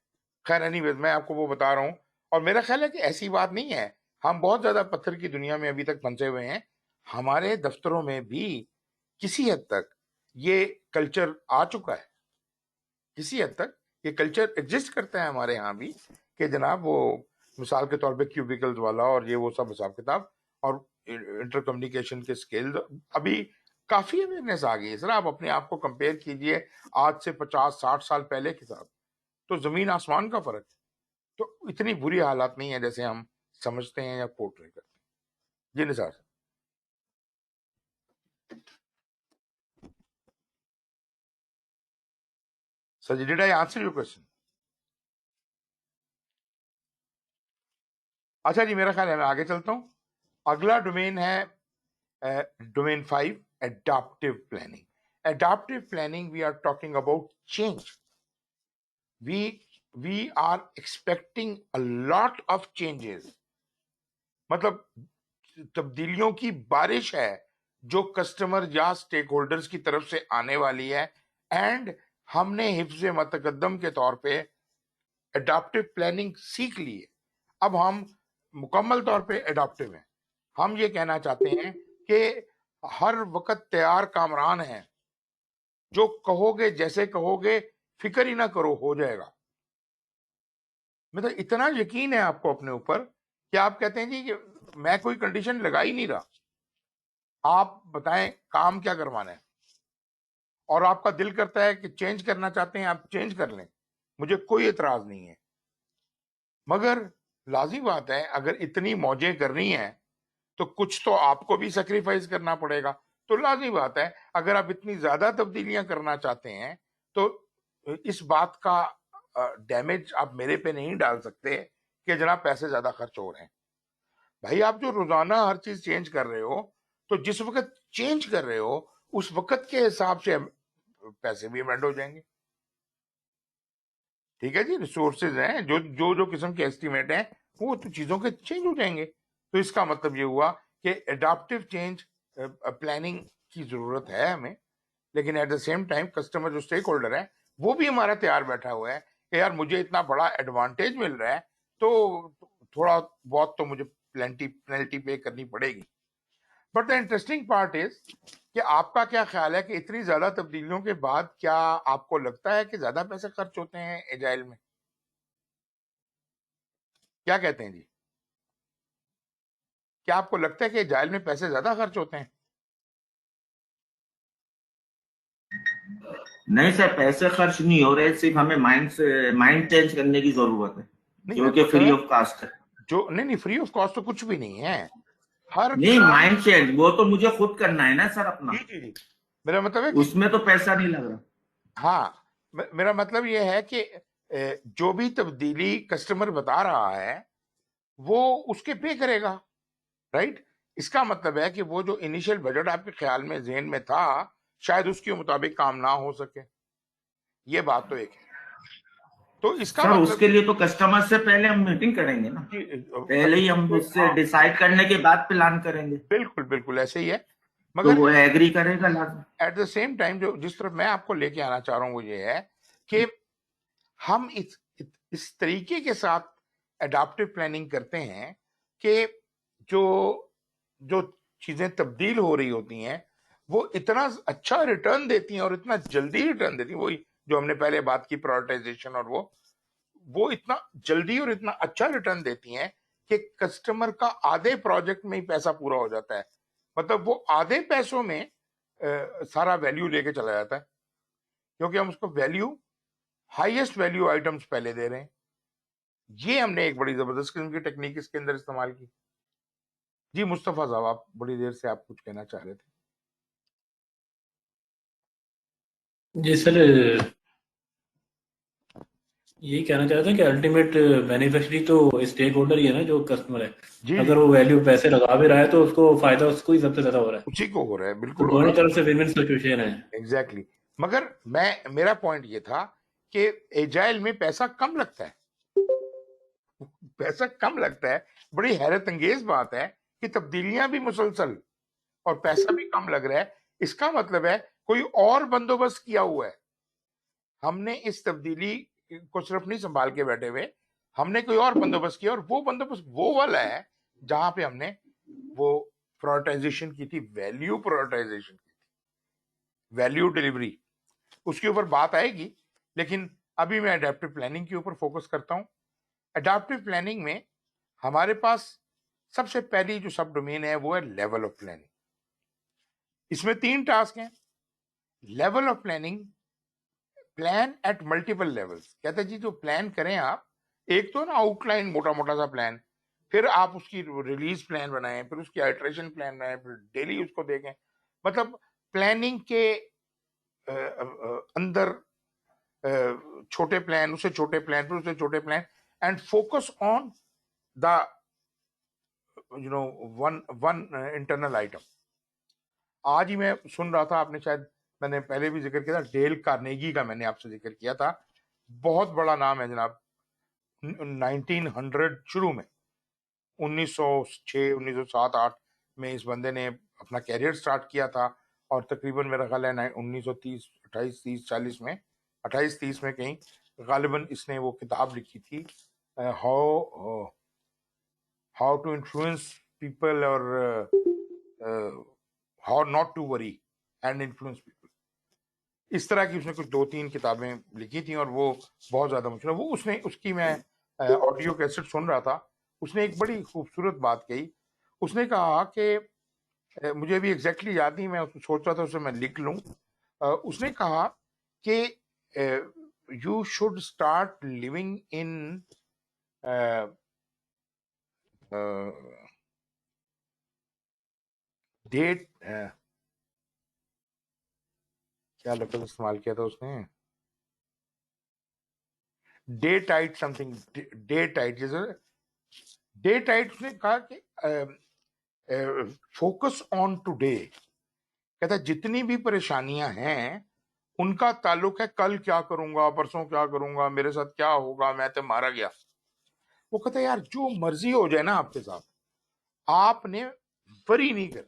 खैर एनीवेज, मैं आपको वो बता रहा हूँ, और मेरा ख्याल है कि ऐसी बात नहीं है, हम बहुत ज्यादा पत्थर की दुनिया में अभी तक फंसे हुए हैं। हमारे दफ्तरों में भी किसी हद तक ये कल्चर आ चुका है, किसी हद तक ये कल्चर एग्जिस्ट करता है हमारे यहाँ भी, कि जनाब वो मिसाल के तौर पे क्यूबिकल्स वाला और ये वो सब हिसाब किताब और इंटर कम्युनिकेशन के स्किल्स, अभी काफी अवेयरनेस आ गई है। सर आप अपने आप को कंपेयर कीजिए आज से 50-60 साल पहले के साथ, तो जमीन आसमान का फर्क है। तो इतनी बुरी हालात नहीं है जैसे हम समझते हैं या पोर्ट्रे करते हैं। जी Nisar sir, did I answer your question? अच्छा जी, मेरा ख्याल है मैं आगे चलता हूं। अगला डोमेन है domain 5, adaptive planning. Adaptive planning, we are talking about change. we are expecting a lot of changes, मतलब तब्दीलियों की बारिश है जो कस्टमर या स्टेक होल्डर्स की तरफ से आने वाली है। एंड हमने हिफ्ज़ मतकद्दम के तौर पे एडाप्टिव प्लानिंग सीख ली है। अब हम मुकम्मल तौर पे एडाप्टिव हैं। हम ये कहना चाहते हैं कि हर वक्त तैयार कामरान हैं, जो कहोगे जैसे कहोगे फिक्र ही ना करो, हो जाएगा। मतलब इतना यकीन है आपको अपने ऊपर कि आप कहते हैं जी कि मैं कोई कंडीशन लगा ही नहीं रहा, आप बताएं काम क्या करवाना है, और आपका दिल करता है कि चेंज करना चाहते हैं, आप चेंज कर लें, मुझे कोई एतराज नहीं है। मगर लाज़मी बात है, अगर इतनी मौजें करनी है तो कुछ तो आपको भी सेक्रीफाइस करना पड़ेगा। तो लाज़मी बात है, अगर आप इतनी ज्यादा तब्दीलियां करना चाहते हैं तो इस बात का डैमेज आप मेरे पे नहीं डाल सकते कि जनाब पैसे ज्यादा खर्च हो रहे हैं। भाई आप जो रोजाना हर चीज चेंज कर रहे हो, तो जिस वक्त चेंज कर रहे हो उस वक्त के हिसाब से पैसे भी एमेंड हो जाएंगे। ठीक है जी, रिसोर्सेज हैं, जो जो जो किस्म के एस्टिमेट हैं वो तो चीजों के चेंज हो जाएंगे। तो इसका मतलब ये हुआ कि एडाप्टिव चेंज प्लानिंग की जरूरत है हमें, लेकिन at the same time customer जो स्टेक होल्डर है वो भी हमारा तैयार बैठा हुआ है कि यार मुझे इतना बड़ा एडवांटेज मिल रहा है तो थोड़ा बहुत तो मुझे पेनल्टी पे करनी पड़ेगी। But the interesting part is कि आपका क्या ख्याल है कि इतनी ज्यादा तब्दीलियों के बाद क्या आपको लगता है कि ज्यादा पैसे खर्च होते हैं एजाइल में? क्या कहते हैं जी, क्या आपको लगता है कि एजाइल में पैसे ज्यादा खर्च होते हैं? नहीं सर, पैसे खर्च नहीं हो रहे, सिर्फ हमें माइंड चेंज करने की जरूरत है, जो कि फ्री ऑफ कॉस्ट है। जो नहीं फ्री ऑफ कॉस्ट तो कुछ भी नहीं है, हर नहीं माइंड चेंज वो तो मुझे खुद करना है ना सर अपना। जी, मेरा मतलब है उसमें तो पैसा नहीं लग रहा। हाँ, मेरा मतलब ये है कि जो भी तब्दीली कस्टमर बता रहा है वो उसके पे करेगा, राइट? इसका मतलब है कि वो जो इनिशियल बजट आपके ख्याल में ज़हन में था शायद उसके मुताबिक काम ना हो सके, ये बात तो एक है। तो इसका सर मतलब उसके लिए तो कस्टमर से पहले हम मीटिंग करेंगे ना, पहले ही हम उससे डिसाइड करने के बाद प्लान करेंगे। बिल्कुल बिल्कुल ऐसे ही है, तो मगर वो एग्री करेगा लाजमी। एट द सेम टाइम जो जिस तरफ मैं आपको लेके आना चाह रहा हूँ वो ये है कि हम इस तरीके के साथ एडाप्टिव प्लानिंग करते हैं कि जो जो चीजें तब्दील हो रही होती हैं वो इतना अच्छा रिटर्न देती हैं और इतना जल्दी रिटर्न देती हैं, वही जो हमने पहले बात की प्रायोरिटाइजेशन, और वो इतना जल्दी और इतना अच्छा रिटर्न देती हैं कि कस्टमर का आधे प्रोजेक्ट में ही पैसा पूरा हो जाता है। मतलब वो आधे पैसों में सारा वैल्यू लेके चला जाता है, क्योंकि हम उसको वैल्यू हाईएस्ट वैल्यू आइटम्स पहले दे रहे हैं। ये हमने एक बड़ी जबरदस्त किस्म की टेक्निक इसके अंदर इस्तेमाल की। जी मुस्तफा साहब, आप बड़ी देर से आप कुछ कहना चाह रहे थे। जी सर, यही कहना चाहते हैं कि अल्टीमेट बेनिफिशियरी तो स्टेक होल्डर ही है ना, जो कस्टमर है। जी अगर वो वैल्यू पैसे लगा भी रहा है तो उसको फायदा उसको ही सबसे ज्यादा हो रहा है, उसी को हो रहा है, तो बिल्कुल दोनों तरफ से विन विन सिचुएशन है। एग्जैक्टली। मगर मेरा पॉइंट ये था कि एजाइल में पैसा कम लगता है, पैसा कम लगता है। बड़ी हैरत अंगेज बात है कि तब्दीलियां भी मुसलसल और पैसा भी कम लग रहा है। इसका मतलब है कोई और बंदोबस्त किया हुआ है। हमने इस तब्दीली को सिर्फ नहीं संभाल के बैठे हुए, हमने कोई और बंदोबस्त किया, और वो बंदोबस्त वो वाला है जहां पे हमने वो प्रायोरिटाइजेशन की थी, वैल्यू प्रायोरिटाइजेशन की थी, वैल्यू डिलीवरी। उसके ऊपर बात आएगी, लेकिन अभी मैं अडेप्टिव प्लानिंग के ऊपर फोकस करता हूं। अडेप्टिव प्लानिंग में हमारे पास सबसे पहली जो सब डोमेन है वो है लेवल ऑफ प्लानिंग। इसमें 3 टास्क हैं। Level of planning, plan at multiple levels. कहते हैं जी जो प्लान करें आप, एक तो ना आउटलाइन मोटा मोटा सा प्लान, फिर आप उसकी रिलीज प्लान बनाएं, फिर उसकी आइटरेशन प्लान बनाएं, फिर डेली उसको देखें। मतलब प्लानिंग के अंदर छोटे प्लान, उससे छोटे प्लान, फिर उससे छोटे plan, and focus on the one internal item. आज ही मैं सुन रहा था, आपने शायद, मैंने पहले भी जिक्र किया था, डेल कार्नेगी का मैंने आपसे जिक्र किया था। बहुत बड़ा नाम है जनाब। 1900 शुरू में 1906 1907-8 में इस बंदे ने अपना कैरियर स्टार्ट किया था, और तकरीबन मेरा ख्याल है 1930 28 30 40 में 28 30 में कहीं गालिबन इसने वो किताब लिखी थी, हाउ टू इन्फ्लुएंस पीपल और how not to worry and influence people. इस तरह की उसने कुछ 2-3 किताबें लिखी थी, और वो बहुत ज्यादा मशहूर है। वो उसने, उसकी मैं ऑडियो कैसेट सुन रहा था। उसने एक बड़ी खूबसूरत बात कही। उसने कहा कि मुझे भी एग्जैक्टली याद नहीं, मैं उसको सोच रहा था उसे मैं लिख लूं। उसने कहा कि you should start living in date, क्या लफ्ज इस्तेमाल किया था उसने, day tight something, day tight, जैसे डे टाइट। उसने कहा कि फोकस ऑन टुडे। कहता जितनी भी परेशानियां हैं उनका ताल्लुक है कल क्या करूंगा, परसों क्या करूंगा, मेरे साथ क्या होगा, मैं तो मारा गया। वो कहता यार जो मर्जी हो जाए ना आपके साथ, आपने वरी नहीं कर।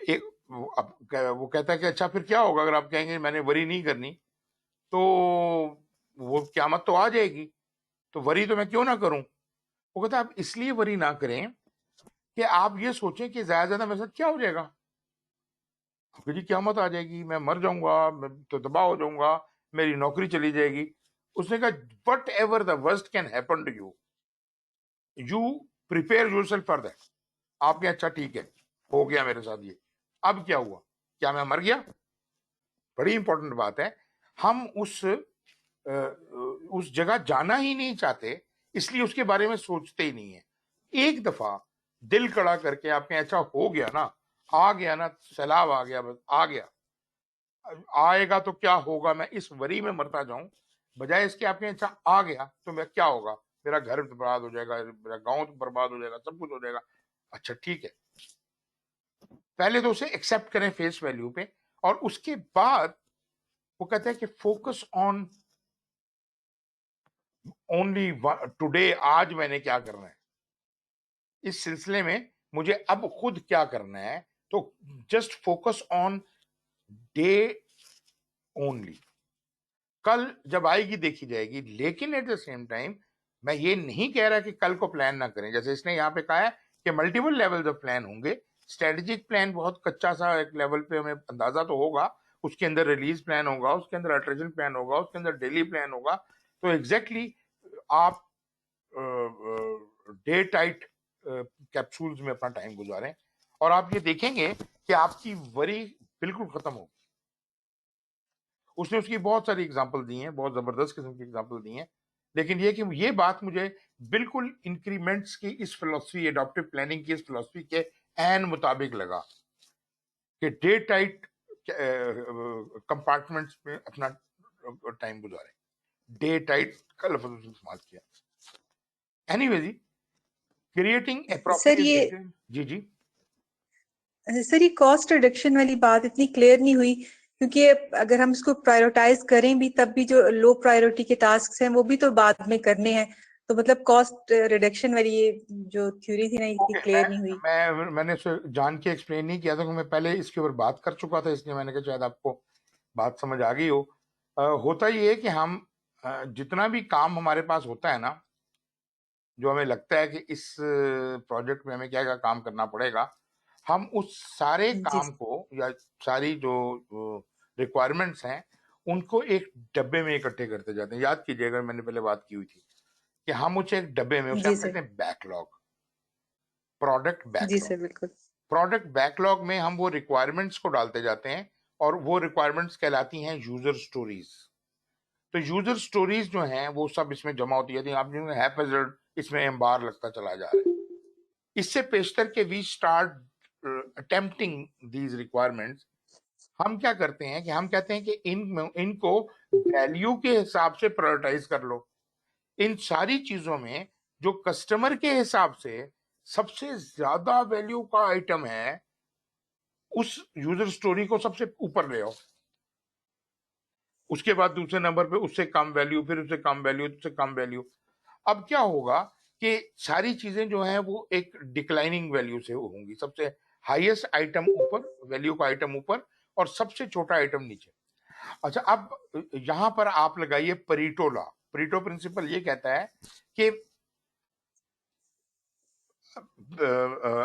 एक वो कहता है कि अच्छा फिर क्या होगा अगर आप कहेंगे मैंने वरी नहीं करनी, तो वो क़यामत तो आ जाएगी, तो वरी तो मैं क्यों ना करूं। वो कहता आप इसलिए वरी ना करें कि आप ये सोचें कि ज्यादा मेरे साथ क्या हो जाएगा, जी क़यामत आ जाएगी, मैं मर जाऊंगा, मैं तो तबाह हो जाऊंगा, मेरी नौकरी चली जाएगी। उसने कहा whatever the worst can happen to you, you prepare yourself for that. आपने अच्छा ठीक है, हो गया मेरे साथ ये, अब क्या हुआ, क्या मैं मर गया। बड़ी इंपॉर्टेंट बात है। हम उस जगह जाना ही नहीं चाहते, इसलिए उसके बारे में सोचते ही नहीं है। एक दफा दिल कड़ा करके आपने अच्छा हो गया ना, आ गया ना, सैलाब आ गया, बस आ गया, आएगा तो क्या होगा, मैं इस वरी में मरता जाऊं, बजाय इसके आपने अच्छा आ गया तो मैं क्या होगा, मेरा घर बर्बाद हो जाएगा, मेरा गांव बर्बाद हो जाएगा, सब कुछ हो जाएगा। अच्छा ठीक है, पहले तो उसे एक्सेप्ट करें फेस वैल्यू पे, और उसके बाद वो कहता है कि फोकस ऑन ओनली टुडे, आज मैंने क्या करना है, इस सिलसिले में मुझे अब खुद क्या करना है, तो just focus on day only. कल जब आएगी देखी जाएगी, लेकिन एट द सेम टाइम मैं ये नहीं कह रहा कि कल को प्लान ना करें। जैसे इसने यहाँ पे कहा है कि मल्टीपल लेवल्स ऑफ प्लान होंगे। स्ट्रेटेजिक प्लान बहुत कच्चा सा एक लेवल पे हमें अंदाजा तो होगा, उसके अंदर रिलीज प्लान होगा, उसके अंदर अट्रेजन प्लान होगा, उसके अंदर डेली प्लान होगा। तो एग्जैक्टली आप डे टाइट कैप्सूल्स में अपना टाइम गुजारें, और आप ये देखेंगे कि आपकी वरी बिल्कुल खत्म होगी। उसने उसकी बहुत सारी एग्जांपल दी हैं, बहुत जबरदस्त किस्म की एग्जांपल दी हैं, लेकिन ये कि ये बात मुझे बिल्कुल इंक्रीमेंट्स की इस फिलॉसफी, एडॉप्टिव प्लानिंग की इस फिलॉसफी के एन मुताबिक लगा कि डे टाइट कंपार्टमेंट्स में अपना टाइम गुजारें। डे टाइट का लफ्ज उसने इस्तेमाल किया। एनीवे जी, क्रिएटिंग सर ये जी जी सर ये कॉस्ट रिडक्शन वाली बात इतनी क्लियर नहीं हुई क्योंकि अगर हम इसको प्रायोरिटाइज करें भी तब भी जो लो प्रायोरिटी के टास्क हैं वो भी तो बाद में करने हैं, तो मतलब कॉस्ट रिडक्शन वाली ये जो थ्योरी थी ना, इतनी क्लियर नहीं हुई। मैंने उसे जान के एक्सप्लेन नहीं किया था, मैं पहले इसके ऊपर बात कर चुका था, इसलिए मैंने कहा शायद आपको बात समझ आ गई हो। होता ये है कि हम जितना भी काम हमारे पास होता है ना, जो हमें लगता है कि इस प्रोजेक्ट में हमें क्या क्या काम करना पड़ेगा, हम उस सारे जी काम को या सारी जो रिक्वायरमेंट्स हैं उनको एक डब्बे में इकट्ठे करते जाते हैं। याद कीजिएगा, मैंने पहले बात की हुई थी कि हम उसे एक डब्बे में, उसे जी हम सर, कहते हैं बैकलॉग, प्रोडक्ट जी बैकलॉग। सर, बिल्कुल। प्रोडक्ट बैकलॉग में हम वो रिक्वायरमेंट्स को डालते जाते हैं और वो रिक्वायरमेंट्स कहलाती हैं यूजर स्टोरीज। तो यूजर स्टोरीज जो हैं वो सब इसमें जमा होती जाती हैं। आप जो हैपेजर्ड इसमें एम्बार लगता चला जा रहा है। इससे पेशतर के we start attempting these requirements. हम क्या करते हैं कि हम कहते हैं कि इनको वैल्यू के हिसाब से प्रायोरिटाइज कर लो। इन सारी चीजों में जो कस्टमर के हिसाब से सबसे ज्यादा वैल्यू का आइटम है, उस यूजर स्टोरी को सबसे ऊपर ले आओ। उसके बाद दूसरे नंबर पे उससे कम वैल्यू, फिर उससे कम वैल्यू, उससे कम वैल्यू। अब क्या होगा कि सारी चीजें जो हैं वो एक डिक्लाइनिंग वैल्यू से होंगी। सबसे हाईएस्ट आइटम ऊपर, वैल्यू का आइटम ऊपर, और सबसे छोटा आइटम नीचे। अच्छा, अब यहां पर आप लगाइए परीटो लॉ। परीटो प्रिंसिपल ये कहता है कि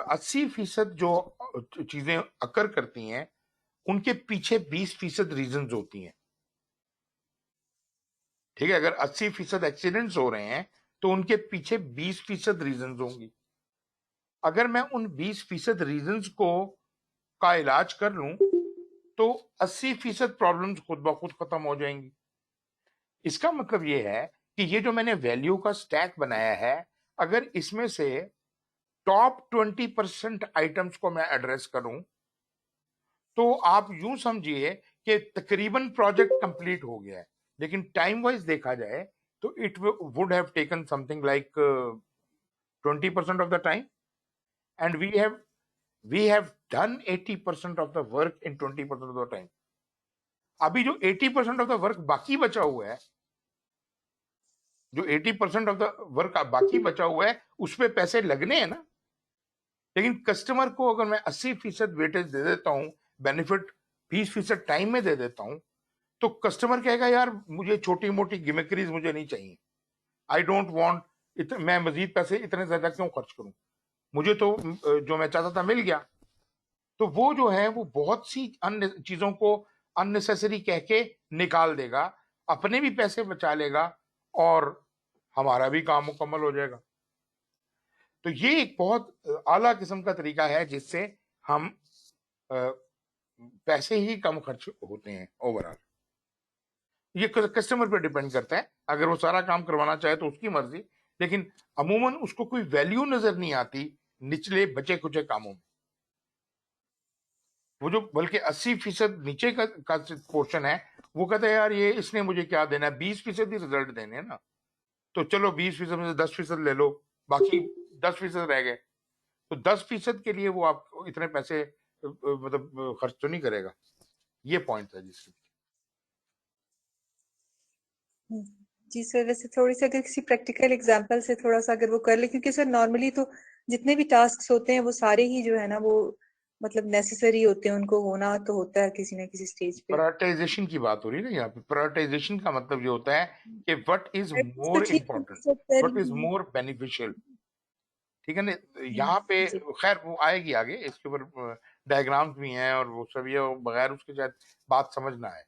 80% जो चीजें अकर करती हैं उनके पीछे 20% रीजंस होती हैं। ठीक है, अगर 80% एक्सीडेंट्स हो रहे हैं तो उनके पीछे 20% रीजंस होंगी। अगर मैं उन 20% रीजंस को का इलाज कर लूं तो 80% प्रॉब्लम्स खुद ब खुद खत्म हो जाएंगी। इसका मतलब ये है कि ये जो मैंने वैल्यू का स्टैक बनाया है, अगर इसमें से टॉप 20% आइटम्स को मैं एड्रेस करूं तो आप यूं समझिए कि तकरीबन प्रोजेक्ट कंप्लीट हो गया है। लेकिन टाइम वाइज देखा जाए तो it would have taken something like 20% of the time, and we have done 80% of the work in 20% of the time. अभी जो 80% ऑफ द वर्क बाकी बचा हुआ है, जो 80% ऑफ द वर्क बाकी बचा हुआ है, उस पे पैसे लगने हैं ना। लेकिन कस्टमर को अगर मैं 80% वेटेज दे देता हूं, बेनिफिट 20% टाइम में दे देता हूं, तो कस्टमर कहेगा यार मुझे छोटी मोटी गिमिक्रीज मुझे नहीं चाहिए। आई डोंट वांट, मैं मजीद पैसे इतने ज्यादा क्यों खर्च करूं, मुझे तो जो मैं चाहता था मिल गया। तो वो जो है वो बहुत सी अन्य चीजों को अननेसेसरी कह के निकाल देगा, अपने भी पैसे बचा लेगा और हमारा भी काम मुकम्मल हो जाएगा। तो ये एक बहुत आला किस्म का तरीका है जिससे हम पैसे ही कम खर्च होते हैं ओवरऑल। ये कस्टमर पे डिपेंड करता है, अगर वो सारा काम करवाना चाहे तो उसकी मर्जी, लेकिन अमूमन उसको कोई वैल्यू नजर नहीं आती निचले बचे कुचे कामों में। वो जो बल्कि 80% नीचे का पोर्शन है, वो कहता है यार ये इसने मुझे क्या देना है, 20% ही रिजल्ट देने हैं ना, तो चलो 20% में से 10% ले लो, बाकी 10% रह गए। तो 10% के लिए वो आपको इतने पैसे मतलब खर्च तो नहीं करेगा। ये पॉइंट है जिसकी। जी सर, वैसे थोड़ी सी अगर किसी प्रैक्टिकल एग्जांपल से थोड़ा सा अगर वो कर ले, क्योंकि सर नॉर्मली तो जितने भी टास्क होते हैं वो सारे ही जो है ना वो मतलब नेसेसरी होते हैं, उनको होना तो होता है किसी ना किसी स्टेज पे। प्रायोरिटाइजेशन की बात हो रही है ना यहाँ पे। प्रायोरिटाइजेशन का मतलब ये होता है कि व्हाट इज तो मोर ठीक है important, sir, what is more beneficial. ठीक है ना, यहाँ पे जी खैर वो आएगी आगे, इसके ऊपर डायग्राम्स भी हैं और वो सब, ये बगैर उसके शायद बात समझ ना आए।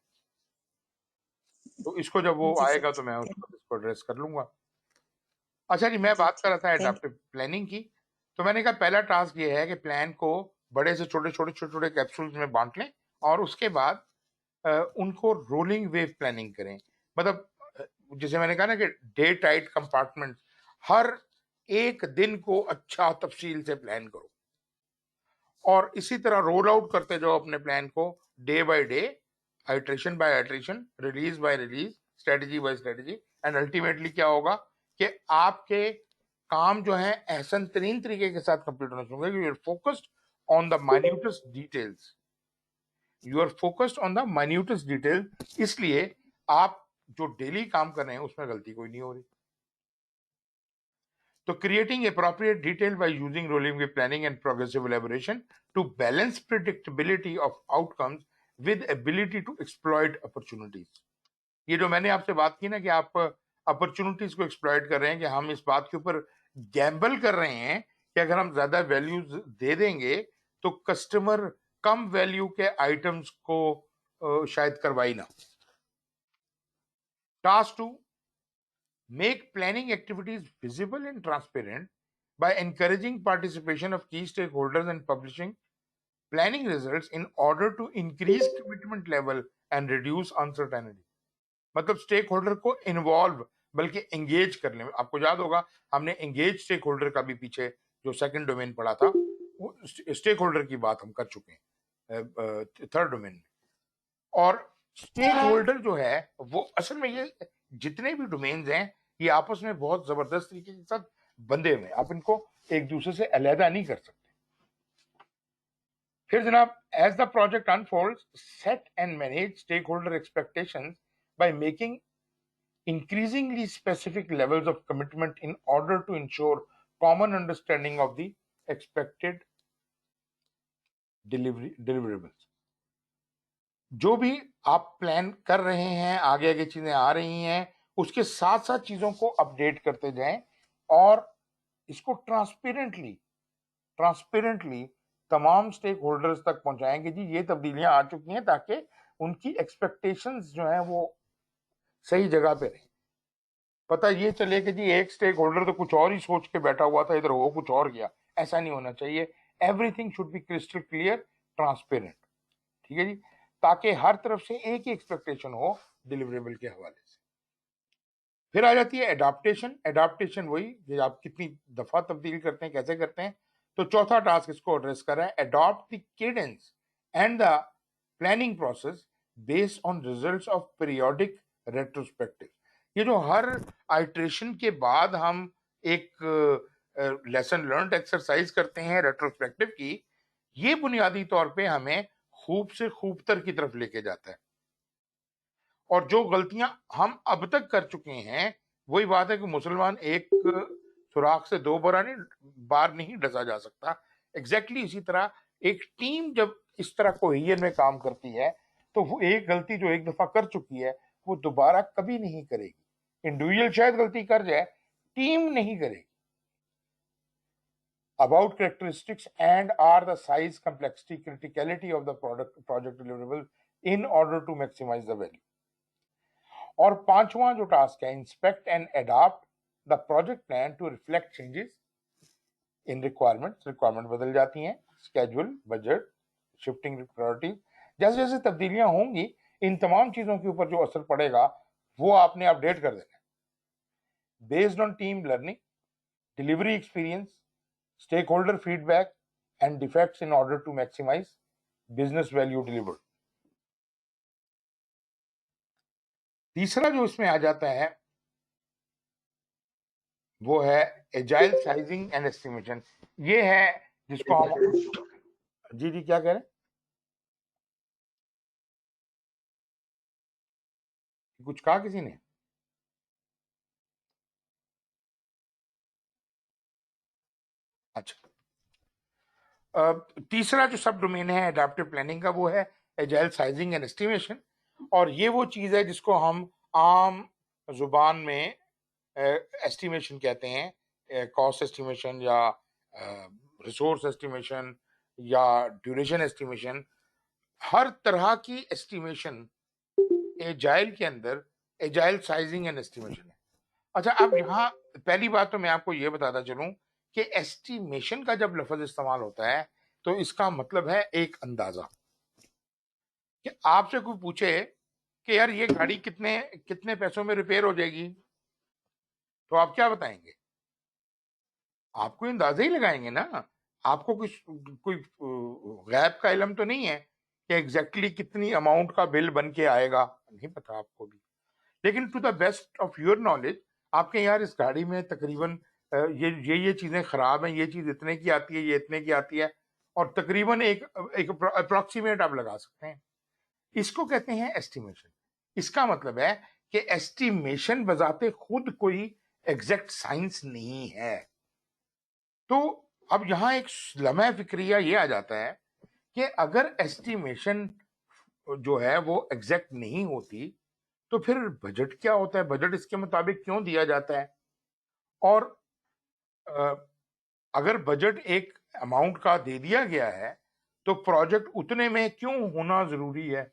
तो इसको जब वो जी सर, आएगा तो मैं ठीक है। उसको एड्रेस कर लूंगा। अच्छा जी, मैं जी बात कर रहा ठीक, था थैंक एडाप्टिव प्लानिंग की। तो मैंने कहा पहला टास्क ये है कि प्लान को बड़े से छोटे छोटे छोटे छोटे कैप्सूल्स में बांट लें और उसके बाद उनको रोलिंग वेव प्लानिंग करें। मतलब जैसे मैंने कहा ना कि डे टाइट कंपार्टमेंट, हर एक दिन को अच्छा तफसील से प्लान करो और इसी तरह रोल आउट करते जाओ अपने प्लान को day by day, iteration by iteration, release by release, strategy by strategy. And ultimately क्या होगा कि आपके काम जो है एहसन तरीन तरीके के साथ कंप्लीट होना चाहिए, you are focused on the minutest details. You are focused on the minutest detail, इसलिए आप जो डेली काम कर रहे हैं उसमें गलती कोई नहीं हो रही। तो creating appropriate detail by using rolling wave planning and progressive elaboration to balance predictability of outcomes with ability to exploit opportunities। ये जो मैंने आपसे बात की ना कि आप अपॉर्चुनिटीज को एक्सप्लॉइट कर रहे हैं, कि हम इस बात के ऊपर गैम्बल कर रहे हैं कि अगर हम ज्यादा वैल्यूज दे देंगे तो कस्टमर कम वैल्यू के आइटम्स को शायद करवाई ना। Task 2, make planning activities visible and transparent by encouraging participation of key stakeholders and publishing planning results in order to increase commitment level and reduce uncertainty। मतलब स्टेक होल्डर को involve बल्कि engage कर लें। आपको याद होगा हमने एंगेज स्टेक होल्डर का भी पीछे जो सेकंड डोमेन पढ़ा था, वो स्टेक होल्डर की बात हम कर चुके हैं थर्ड डोमेन में। और स्टेक होल्डर जो है वो असल में ये जितने भी डोमेन्स हैं ये आपस में बहुत जबरदस्त तरीके के साथ बंधे हुए हैं, आप इनको एक दूसरे से अलहदा नहीं कर सकते। फिर जनाब, as the project unfolds, set and manage stakeholder expectations by making increasingly specific levels of commitment in order to ensure common understanding of the expected deliverables। जो भी आप प्लान कर रहे हैं, आगे आगे चीजें आ रही हैं, उसके साथ साथ चीजों को अपडेट करते जाएं और इसको ट्रांसपेरेंटली तमाम स्टेक होल्डर्स तक पहुंचाएं कि जी ये तब्दीलियां आ चुकी हैं, ताकि उनकी एक्सपेक्टेशंस जो हैं वो सही जगह पे रहे। पता ये चले कि जी एक स्टेक होल्डर तो कुछ और ही सोच के बैठा हुआ था, इधर हो कुछ और गया, ऐसा नहीं होना चाहिए। Everything should be crystal clear, transparent, ठीक है जी, ताकि हर तरफ से एक ही एक्सपेक्टेशन हो डिलीवरेबल के हवाले से। फिर आ जाती है एडाप्टेशन। एडाप्टेशन वही कि आप कितनी दफा तब्दील करते हैं, कैसे करते हैं। तो चौथा टास्क इसको एड्रेस कर रहा है, adopt the cadence and the planning process based on results of periodic retrospective. ये जो हर आइट्रेशन के बाद हम एक लेसन लर्न्ड एक्सरसाइज करते हैं रेट्रोस्पेक्टिव की, ये बुनियादी तौर पे हमें खूब से खूबतर की तरफ लेके जाता है। और जो गलतियां हम अब तक कर चुके हैं, वही बात है कि मुसलमान एक सुराख से दो बार नहीं डसा जा सकता। एग्जैक्टली इसी तरह एक टीम जब इस तरह कोहेजन में काम करती है तो वो एक गलती जो एक दफा कर चुकी है वो दोबारा कभी नहीं करेगी। इंडिविजुअल शायद गलती कर जाए, टीम नहीं करेगी। About characteristics and are the size, complexity, criticality of the project deliverable in order to maximize the value। और पांचवा जो टास्क है, inspect and adopt the project plan to reflect changes in requirements. Requirement बदल जाती हैं, schedule, budget, shifting priorities, जैसे जैसे तब्दीलियां होंगी इन तमाम चीजों के ऊपर जो असर पड़ेगा वो आपने अपडेट कर देना है based on team learning, delivery experience, stakeholder feedback and defects in order to maximize business value delivered। तीसरा जो इसमें आ जाता है वो है एजाइल साइजिंग एंड एस्टिमेशन। ये है जिसको हम जी क्या कह रहे हैं, कुछ कहा किसी ने? अच्छा, तीसरा जो सब डोमेन है एडाप्टिव प्लानिंग का वो है एजाइल साइजिंग एंड एस्टिमेशन। और ये वो चीज है जिसको हम आम जुबान में एस्टिमेशन कहते हैं, कॉस्ट एस्टिमेशन या रिसोर्स एस्टिमेशन या ड्यूरेशन एस्टिमेशन। हर तरह की एस्टिमेशन एजाइल के अंदर एजाइल साइजिंग एंड एस्टिमेशन है। अच्छा, अब यहाँ पहली बात तो मैं आपको ये बताता चलूं कि एस्टिमेशन का जब लफ्ज इस्तेमाल होता है तो इसका मतलब है एक अंदाजा। कि आपसे कोई पूछे कि यार ये गाड़ी कितने कितने पैसों में रिपेयर हो जाएगी, तो आप क्या बताएंगे? आपको अंदाजा ही लगाएंगे ना। आपको कोई गैब का इल्म तो नहीं है कि एग्जैक्टली कितनी अमाउंट का बिल बन के आएगा, नहीं पता आपको भी। लेकिन to the best of your knowledge आपके यार इस गाड़ी में तकरीबन ये चीजें खराब हैं, ये चीज इतने की आती है, ये इतने की आती है, और तकरीबन एक अप्रोक्सीमेट आप लगा सकते हैं। इसको कहते हैं एस्टिमेशन। इसका मतलब है कि एस्टिमेशन बजाते खुद कोई एग्जैक्ट साइंस नहीं है। तो अब यहां एक लम्हा फिक्रिया ये आ जाता है कि अगर एस्टिमेशन जो है वो एग्जैक्ट नहीं होती तो फिर बजट क्या होता है, बजट इसके मुताबिक क्यों दिया जाता है, और अ, अगर बजट एक अमाउंट का दे दिया गया है तो प्रोजेक्ट उतने में क्यों होना जरूरी है।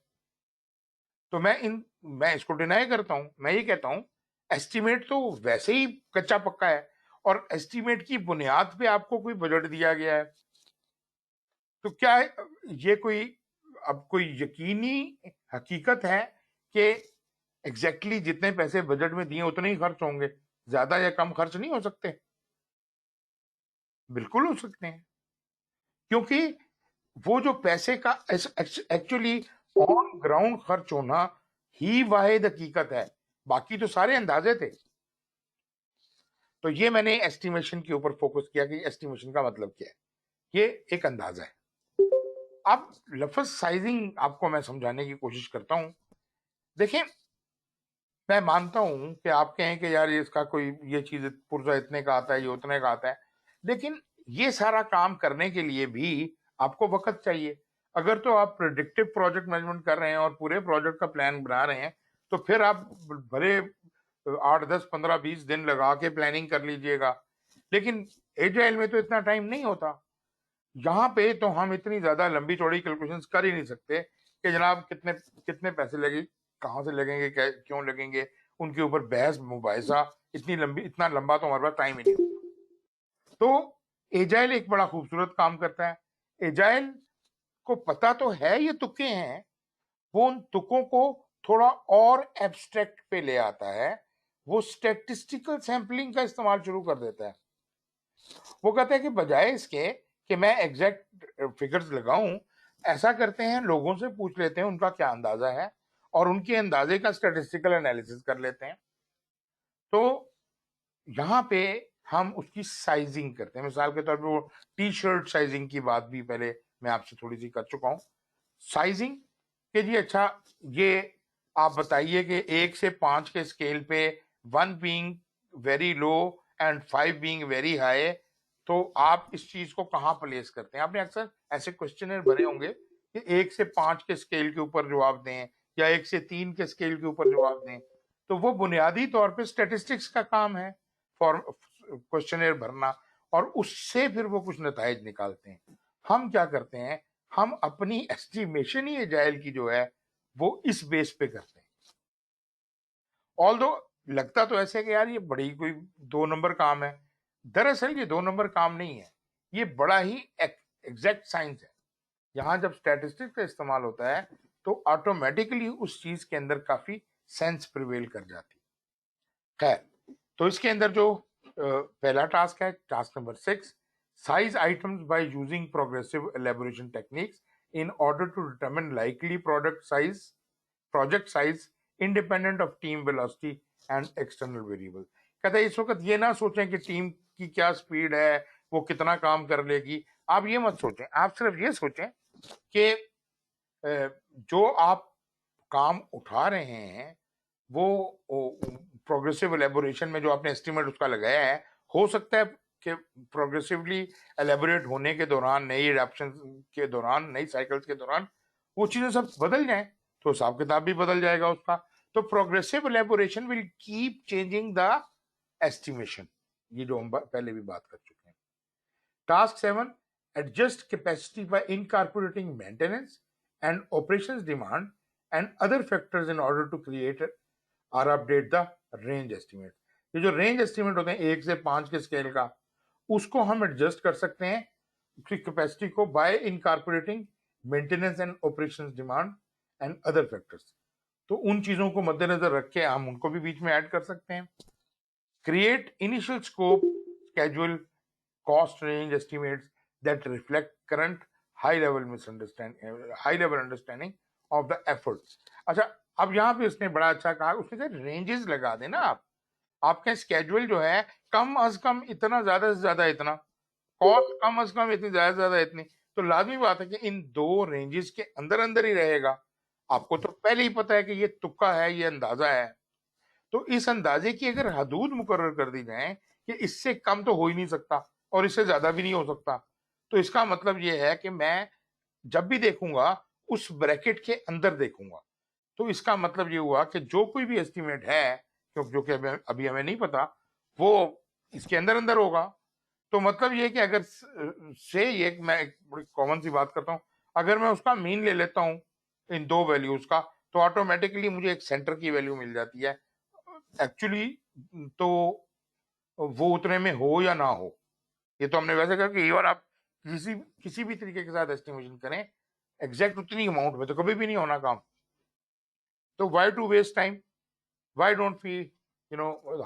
तो मैं इसको डिनाई करता हूं। मैं ये कहता हूं एस्टिमेट तो वैसे ही कच्चा पक्का है, और एस्टिमेट की बुनियाद पे आपको कोई बजट दिया गया है, तो क्या ये कोई अब कोई यकीनी हकीकत है कि एग्जैक्टली जितने पैसे बजट में दिए उतने ही खर्च होंगे, ज्यादा या कम खर्च नहीं हो सकते? बिल्कुल हो सकते हैं, क्योंकि वो जो पैसे का एक्चुअली ऑन ग्राउंड खर्च होना ही वाहिद हकीकत है, बाकी तो सारे अंदाजे थे। तो ये मैंने एस्टिमेशन के ऊपर फोकस किया कि एस्टिमेशन का मतलब क्या है, ये एक अंदाजा है। अब लफ्ज साइजिंग आपको मैं समझाने की कोशिश करता हूं। देखें, मैं मानता हूं कि आप कहें कि यार ये इसका कोई ये चीज पुर्जा इतने का आता है, ये उतने का आता है, लेकिन ये सारा काम करने के लिए भी आपको वक्त चाहिए। अगर तो आप प्रेडिक्टिव प्रोजेक्ट मैनेजमेंट कर रहे हैं और पूरे प्रोजेक्ट का प्लान बना रहे हैं तो फिर आप भले 8, 10, 15, 20 दिन लगा के प्लानिंग कर लीजिएगा, लेकिन एजाइल में तो इतना टाइम नहीं होता। यहाँ पे तो हम इतनी ज्यादा लंबी चौड़ी कैलकुलेशंस कर ही नहीं सकते कि जनाब कितने कितने पैसे लगे, कहाँ से लगेंगे, क्यों लगेंगे, उनके ऊपर बहस मुबाहिसा, इतना लंबा तो हमारे पास टाइम ही नहीं होता। तो एजाइल एक बड़ा खूबसूरत काम करता है। एजाइल को पता तो है ये तुक्के हैं, वो उन तुक्कों को थोड़ा और एब्स्ट्रैक्ट पे ले आता है, वो स्टैटिस्टिकल सैंपलिंग का इस्तेमाल शुरू कर देता है। वो कहता है कि बजाय इसके कि मैं एग्जैक्ट फिगर्स लगाऊं, ऐसा करते हैं लोगों से पूछ लेते हैं उनका क्या अंदाजा है और उनके अंदाजे का स्टैटिस्टिकल एनालिसिस कर लेते हैं। तो यहाँ पे हम उसकी साइजिंग करते हैं। मिसाल के तौर पे वो टी शर्ट साइजिंग की बात भी पहले मैं आपसे थोड़ी सी कर चुका हूँ। साइजिंग के जी अच्छा, ये आप बताइए कि 1 से 5 के स्केल पे 1 being very low and 5 being very high, तो आप इस चीज को कहाँ प्लेस करते हैं? आपने अक्सर ऐसे क्वेश्चनर भरे होंगे कि 1 से 5 के स्केल के ऊपर जवाब दें या 1 से 3 के स्केल के ऊपर जवाब दें। तो वो बुनियादी तौर पे स्टैटिस्टिक्स का काम है, फॉर क्वेश्चनर भरना, और उससे फिर वो कुछ नताइज निकालते हैं। हम क्या करते हैं, हम अपनी एस्टिमेशन ही एजाइल की जो है वो इस बेस पे करते हैं। ऑल्दो लगता तो ऐसे कि यार ये बड़ी कोई 2 नंबर काम है, दरअसल ये 2 नंबर काम नहीं है, ये बड़ा ही एग्जैक्ट साइंस है। यहां जब स्टैटिस्टिक्स का इस्तेमाल होता है तो ऑटोमेटिकली उस चीज के अंदर काफी सेंस प्रिवेल कर जाती। खैर, तो इसके अंदर जो पहला टास्क है, task number 6, size items by using progressive elaboration techniques in order to determine likely project size independent of team velocity and external variable। कहते हैं इस वक्त ये ना सोचें कि टीम की क्या स्पीड है, वो कितना काम कर लेगी, आप ये मत सोचें। आप सिर्फ ये सोचें कि जो आप काम उठा रहे हैं वो प्रोग्रेसिव एलेबोरेशन में जो आपने एस्टिमेट उसका लगाया है, हो सकता है कि प्रोग्रेसिवली एलेबोरेट होने के दौरान, नई एडेप्शन के दौरान, नई साइकिल्स के दौरान वो चीजें सब बदल जाएं, तो हिसाब किताब भी बदल जाएगा उसका। तो progressive elaboration will keep changing the estimation, ये जो हम पहले भी बात कर चुके हैं। Task 7, adjust capacity by incorporating maintenance and operations demand and other factors in order to create और अपडेट द रेंज एस्टिमेट। ये जो रेंज एस्टिमेट होते हैं 1 से 5 के स्केल का, उसको हम एडजस्ट कर सकते हैं उसकी कैपेसिटी को bye incorporating maintenance and operations demand and other factors. तो उन चीजों को मद्देनजर रख के हम उनको भी बीच में ऐड कर सकते हैं। Create initial scope, schedule, cost range estimates that reflect current high level understanding of the effort. अच्छा, अब यहाँ पे उसने बड़ा अच्छा कहा, उसने रेंजेस लगा देना आप, आपके स्केड्यूल जो है कम अज कम इतना, ज्यादा से ज्यादा इतना, कॉस्ट कम अज कम इतनी, ज्यादा से ज्यादा इतनी, तो लाजमी बात है कि इन 2 रेंजेस के अंदर अंदर ही रहेगा। आपको तो पहले ही पता है कि ये तुक्का है, ये अंदाजा है, तो इस अंदाजे की अगर हदूद मुकर्रर कर दी जाए कि इससे कम तो हो ही नहीं सकता और इससे ज्यादा भी नहीं हो सकता, तो इसका मतलब ये है कि मैं जब भी देखूंगा उस ब्रैकेट के अंदर देखूंगा। तो इसका मतलब ये हुआ कि जो कोई भी एस्टिमेट है, क्योंकि जो कि अभी हमें नहीं पता, वो इसके अंदर अंदर होगा। तो मतलब ये कि अगर से ये मैं एक बड़ी कॉमन सी बात करता हूँ, अगर मैं उसका मीन ले लेता हूँ इन दो वैल्यूज का, तो ऑटोमेटिकली मुझे एक सेंटर की वैल्यू मिल जाती है। एक्चुअली तो वो उतने में हो या ना हो, ये तो हमने वैसे कहा कि इवन आप किसी भी तरीके के साथ एस्टिमेशन करें, एग्जैक्ट उतनी अमाउंट में तो कभी भी नहीं होना काम। तो why to waste time, why don't we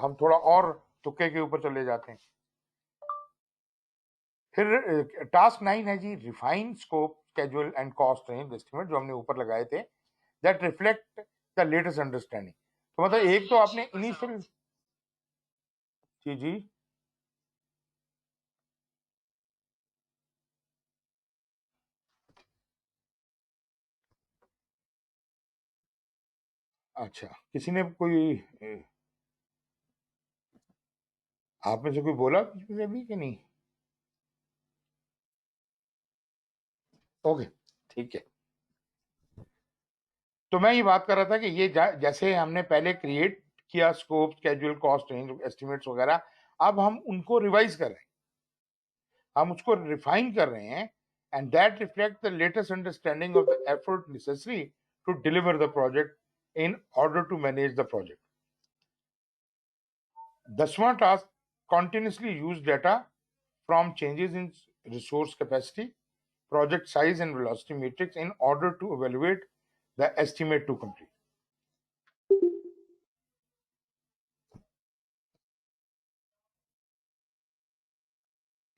हम थोड़ा और तुक्के के ऊपर चले जाते हैं। फिर टास्क 9 है जी, refine scope schedule and cost range estimate, जो हमने ऊपर लगाए थे, that reflect the latest understanding. तो मतलब एक तो आपने इनिशियल जी अच्छा, किसी ने कोई आप में से कोई बोला अभी कि नहीं? ओके, ठीक है। तो मैं ये बात कर रहा था कि ये जैसे हमने पहले क्रिएट किया scope schedule cost range estimates वगैरह, अब हम उनको रिवाइज कर रहे हैं, हम उसको रिफाइन कर रहे हैं, and that reflect the latest understanding of the effort necessary to deliver the project in order to manage the project. 10वां task, continuously use data from changes in resource capacity, project size and velocity matrix in order to evaluate the estimate to complete.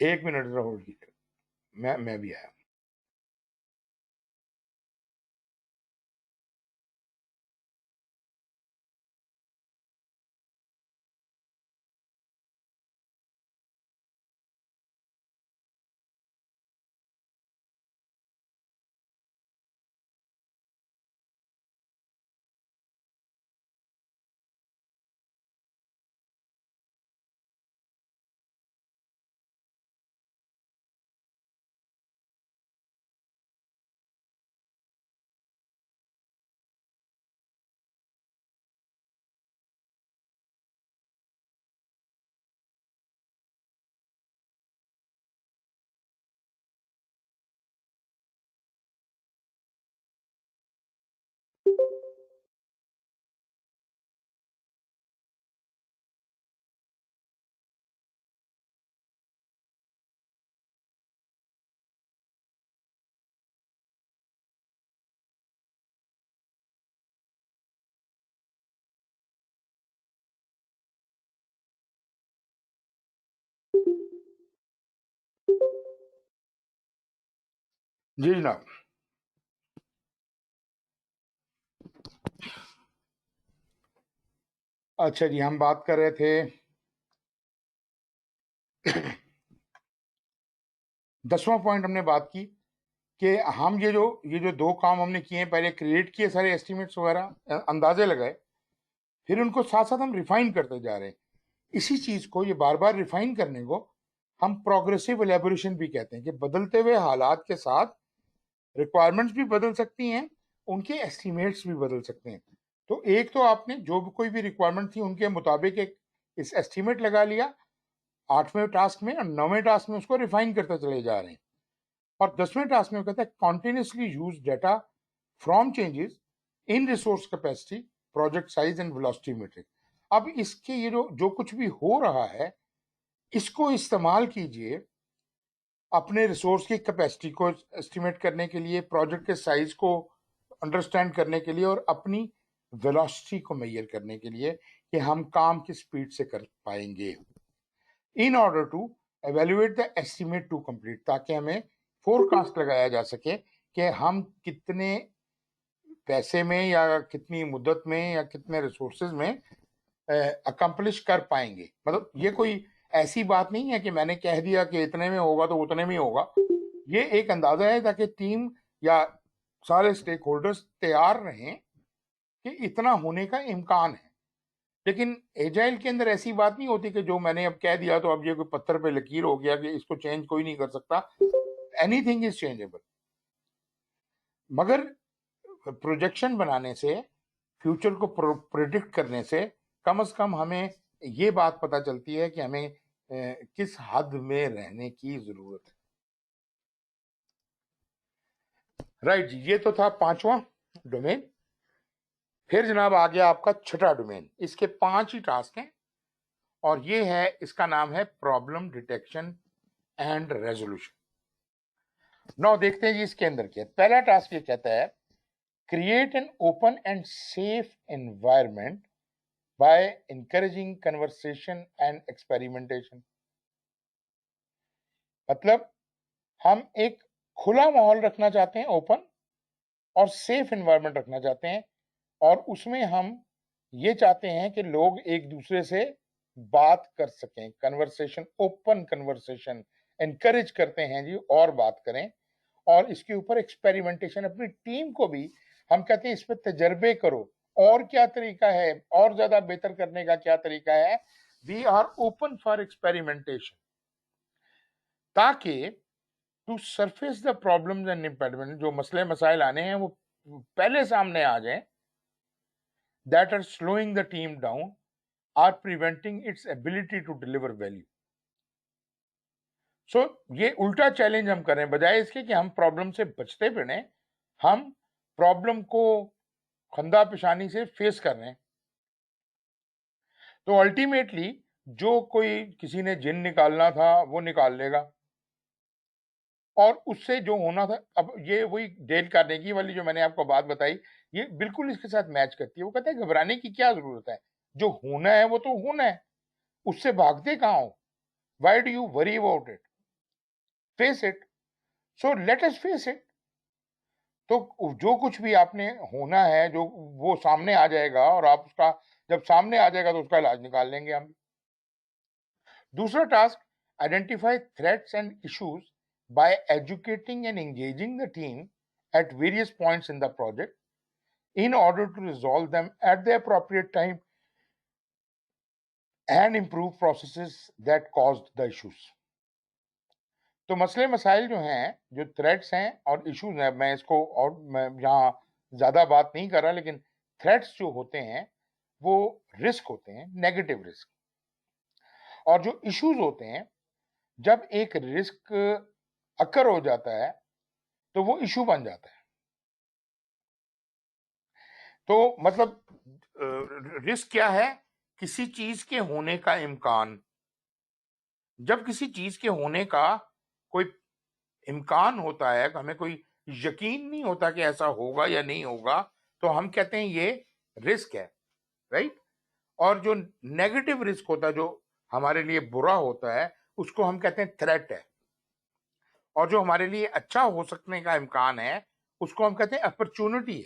एक minute जरा hold कीजिए, मैं भी आया। जी जनाब। अच्छा जी, हम बात कर रहे थे 10वां पॉइंट हमने बात की कि हम ये जो दो काम हमने किए हैं, पहले क्रिएट किए सारे एस्टिमेट्स वगैरह, अंदाजे लगाए, फिर उनको साथ साथ हम रिफाइन करते जा रहे हैं। इसी चीज को, ये बार बार रिफाइन करने को हम प्रोग्रेसिव एलेबोरेशन भी कहते हैं, कि बदलते हुए हालात के साथ रिक्वायरमेंट्स भी बदल सकती हैं, उनके एस्टिमेट्स भी बदल सकते हैं। तो एक तो आपने जो भी कोई भी रिक्वायरमेंट थी उनके मुताबिक एक इस एस्टिमेट लगा लिया 8वें टास्क में, और 9वें टास्क में उसको रिफाइन करते चले जा रहे हैं। और 10वें टास्क में कहता है continuously use data from changes in resource capacity, project size and velocity metric. अब इसके ये जो कुछ भी हो रहा है, इसको इस्तेमाल कीजिए अपने रिसोर्स की कैपेसिटी को एस्टिमेट करने के लिए, प्रोजेक्ट के साइज को अंडरस्टैंड करने के लिए, और अपनी वेलोसिटी को मेजर करने के लिए कि हम काम किस स्पीड से कर पाएंगे, in order to evaluate the estimate to complete, ताकि हमें फोरकास्ट लगाया जा सके कि हम कितने पैसे में या कितनी मुद्दत में या कितने रिसोर्सेज में अकम्पलिश कर पाएंगे। मतलब ये कोई ऐसी बात नहीं है कि मैंने कह दिया कि इतने में होगा तो उतने में होगा। ये एक अंदाजा है ताकि टीम या सारे स्टेक होल्डर्स तैयार रहें कि इतना होने का इम्कान है। लेकिन एजाइल के अंदर ऐसी बात नहीं होती कि जो मैंने अब कह दिया तो अब ये कोई पत्थर पे लकीर हो गया कि इसको चेंज कोई नहीं कर सकता। Anything is changeable. मगर प्रोजेक्शन बनाने से, फ्यूचर को प्रेडिक्ट करने से कम हमें ये बात पता चलती है कि हमें किस हद में रहने की जरूरत है। राइट जी, ये तो था 5वां डोमेन। फिर जनाब आ गया आपका 6ठा डोमेन। इसके 5 ही टास्क हैं और ये है, इसका नाम है problem detection and resolution. Now देखते हैं जी इसके अंदर क्या है। पहला टास्क ये कहता है create an open and safe environment by encouraging conversation and experimentation। मतलब हम एक खुला माहौल रखना चाहते हैं, ओपन और सेफ एनवायरनमेंट रखना चाहते हैं, और उसमें हम ये चाहते हैं कि लोग एक दूसरे से बात कर सकें, कन्वर्सेशन, ओपन कन्वर्सेशन एनकरेज करते हैं जी, और बात करें। और इसके ऊपर एक्सपेरिमेंटेशन, अपनी टीम को भी हम कहते हैं इस पे तजर्बे करो, और क्या तरीका है, और ज्यादा बेहतर करने का क्या तरीका है। We are open for experimentation, ताकि to surface the problems and impediment, जो मसले मसाइल आने हैं वो पहले सामने आ जाएं, that are slowing the team down, are preventing its ability to deliver value. So ये उल्टा चैलेंज हम करें, बजाय इसके कि हम प्रॉब्लम से बचते फिरें, हम प्रॉब्लम को खंदा पेशानी से फेस कर रहे हैं। तो अल्टीमेटली जो कोई किसी ने जिन निकालना था वो निकाल लेगा, और उससे जो होना था, अब ये वही डेल कार्नेगी वाली जो मैंने आपको बात बताई, ये बिल्कुल इसके साथ मैच करती है। वो कहते हैं घबराने की क्या जरूरत है, जो होना है वो तो होना है, उससे भागते कहाँ हो, why do you worry about it, face it. So let us face it. तो जो कुछ भी आपने होना है, जो वो सामने आ जाएगा, और आप उसका जब सामने आ जाएगा तो उसका इलाज निकाल लेंगे हम। दूसरा task, identify threats and issues by educating and engaging the team at various points in the project in order to resolve them at the appropriate time and improve processes that caused the issues। तो मसले मसाइल जो हैं, जो threats हैं और issues हैं, मैं इसको, और मैं यहाँ ज्यादा बात नहीं कर रहा, लेकिन थ्रेट्स जो होते हैं वो रिस्क होते हैं, नेगेटिव रिस्क, और जो इश्यूज होते हैं, जब एक रिस्क अकर हो जाता है तो वो इशू बन जाता है। तो मतलब रिस्क क्या है, किसी चीज के होने का इम्कान। जब किसी चीज के होने का कोई इम्कान होता है, हमें कोई यकीन नहीं होता कि ऐसा होगा या नहीं होगा, तो हम कहते हैं ये रिस्क है, राइट। और जो नेगेटिव रिस्क होता है, जो हमारे लिए बुरा होता है, उसको हम कहते हैं थ्रेट है। और जो हमारे लिए अच्छा हो सकने का इम्कान है, उसको हम कहते हैं अपॉर्चुनिटी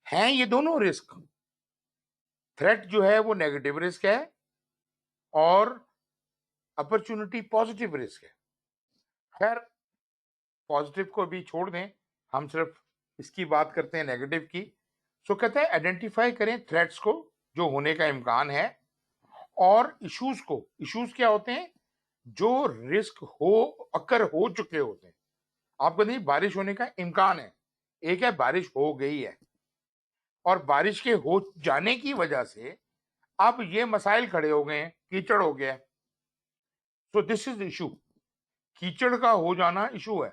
है ये दोनों रिस्क। थ्रेट जो है वो नेगेटिव रिस्क है, और अपॉर्चुनिटी पॉजिटिव रिस्क है। खैर, पॉजिटिव को भी छोड़ दें, हम सिर्फ इसकी बात करते हैं नेगेटिव की। सो कहते हैं आइडेंटिफाई करें थ्रेट्स को जो होने का इम्कान है, और इश्यूज को। इश्यूज क्या होते हैं, जो रिस्क अकर हो चुके होते हैं। आपको नहीं, बारिश होने का इम्कान है, एक है बारिश हो गई है, और बारिश के हो जाने की वजह से अब ये मसाइल खड़े हो गए हैं, कीचड़ हो गया। So this is issue. कीचड़ का हो जाना इशू है,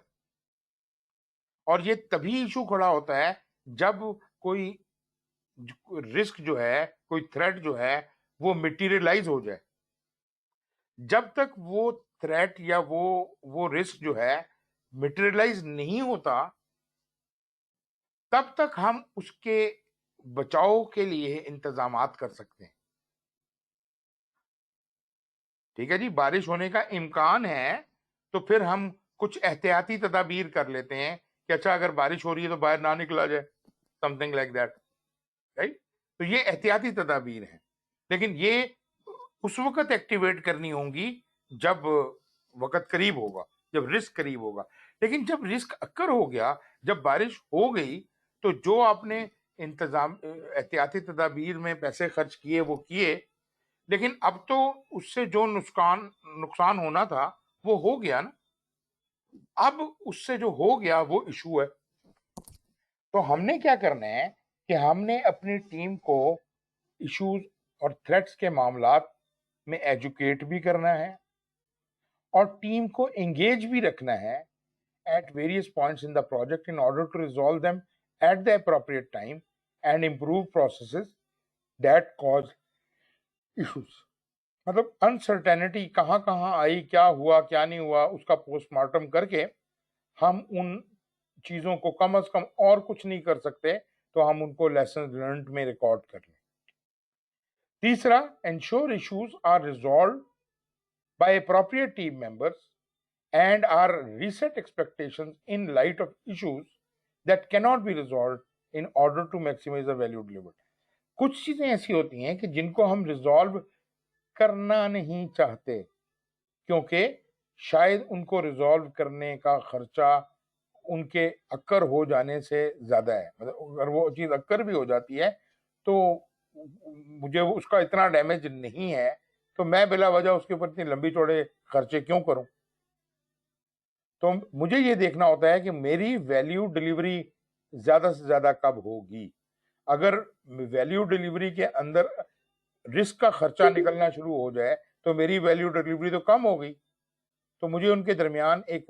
और ये तभी इशू खड़ा होता है जब कोई रिस्क जो है, कोई थ्रेट जो है, वो मटेरियलाइज हो जाए। जब तक वो थ्रेट या वो रिस्क जो है मटेरियलाइज नहीं होता, तब तक हम उसके बचाव के लिए इंतजामात कर सकते हैं। ठीक है जी, बारिश होने का इम्कान है तो फिर हम कुछ एहतियाती तदाबीर कर लेते हैं कि अच्छा, अगर बारिश हो रही है तो बाहर ना निकला जाए, समथिंग लाइक दैट, राइट। तो ये एहतियाती तदाबीर हैं, लेकिन ये उस वक्त एक्टिवेट करनी होंगी जब वक्त करीब होगा, जब रिस्क करीब होगा। लेकिन जब रिस्क अक्कर हो गया, जब बारिश हो गई, तो जो आपने इंतजाम एहतियाती तदाबीर में पैसे खर्च किए वो किए, लेकिन अब तो उससे जो नुकसान होना था वो हो गया ना। अब उससे जो हो गया वो इशू है। तो हमने क्या करना है कि हमने अपनी टीम को इश्यूज और थ्रेट्स के मामलात में एजुकेट भी करना है और टीम को एंगेज भी रखना है at various points in the project in order to resolve them at the appropriate time and improve processes that cause issues. मतलब अनसर्टेनिटी कहाँ कहाँ आई, क्या हुआ क्या नहीं हुआ, उसका पोस्टमार्टम करके हम उन चीजों को कम से कम और कुछ नहीं कर सकते तो हम उनको लेसन लर्न में रिकॉर्ड कर लें। तीसरा, ensure issues are resolved by appropriate team members and are reset expectations in light of issues that cannot be resolved in order to maximize the value delivered. कुछ चीजें ऐसी होती हैं कि जिनको हम रिजॉल्व करना नहीं चाहते क्योंकि शायद उनको रिजॉल्व करने का खर्चा उनके अक्कर हो जाने से ज्यादा है। मतलब अगर वो चीज अक्कर भी हो जाती है तो मुझे उसका इतना डैमेज नहीं है, तो मैं बिला वजह उसके ऊपर इतनी लंबी चौड़े खर्चे क्यों करूं। तो मुझे ये देखना होता है कि मेरी वैल्यू डिलीवरी ज्यादा से ज्यादा कब होगी। अगर वैल्यू डिलीवरी के अंदर रिस्क का खर्चा निकलना शुरू हो जाए तो मेरी वैल्यू डिलीवरी तो कम हो गई। तो मुझे उनके दरमियान एक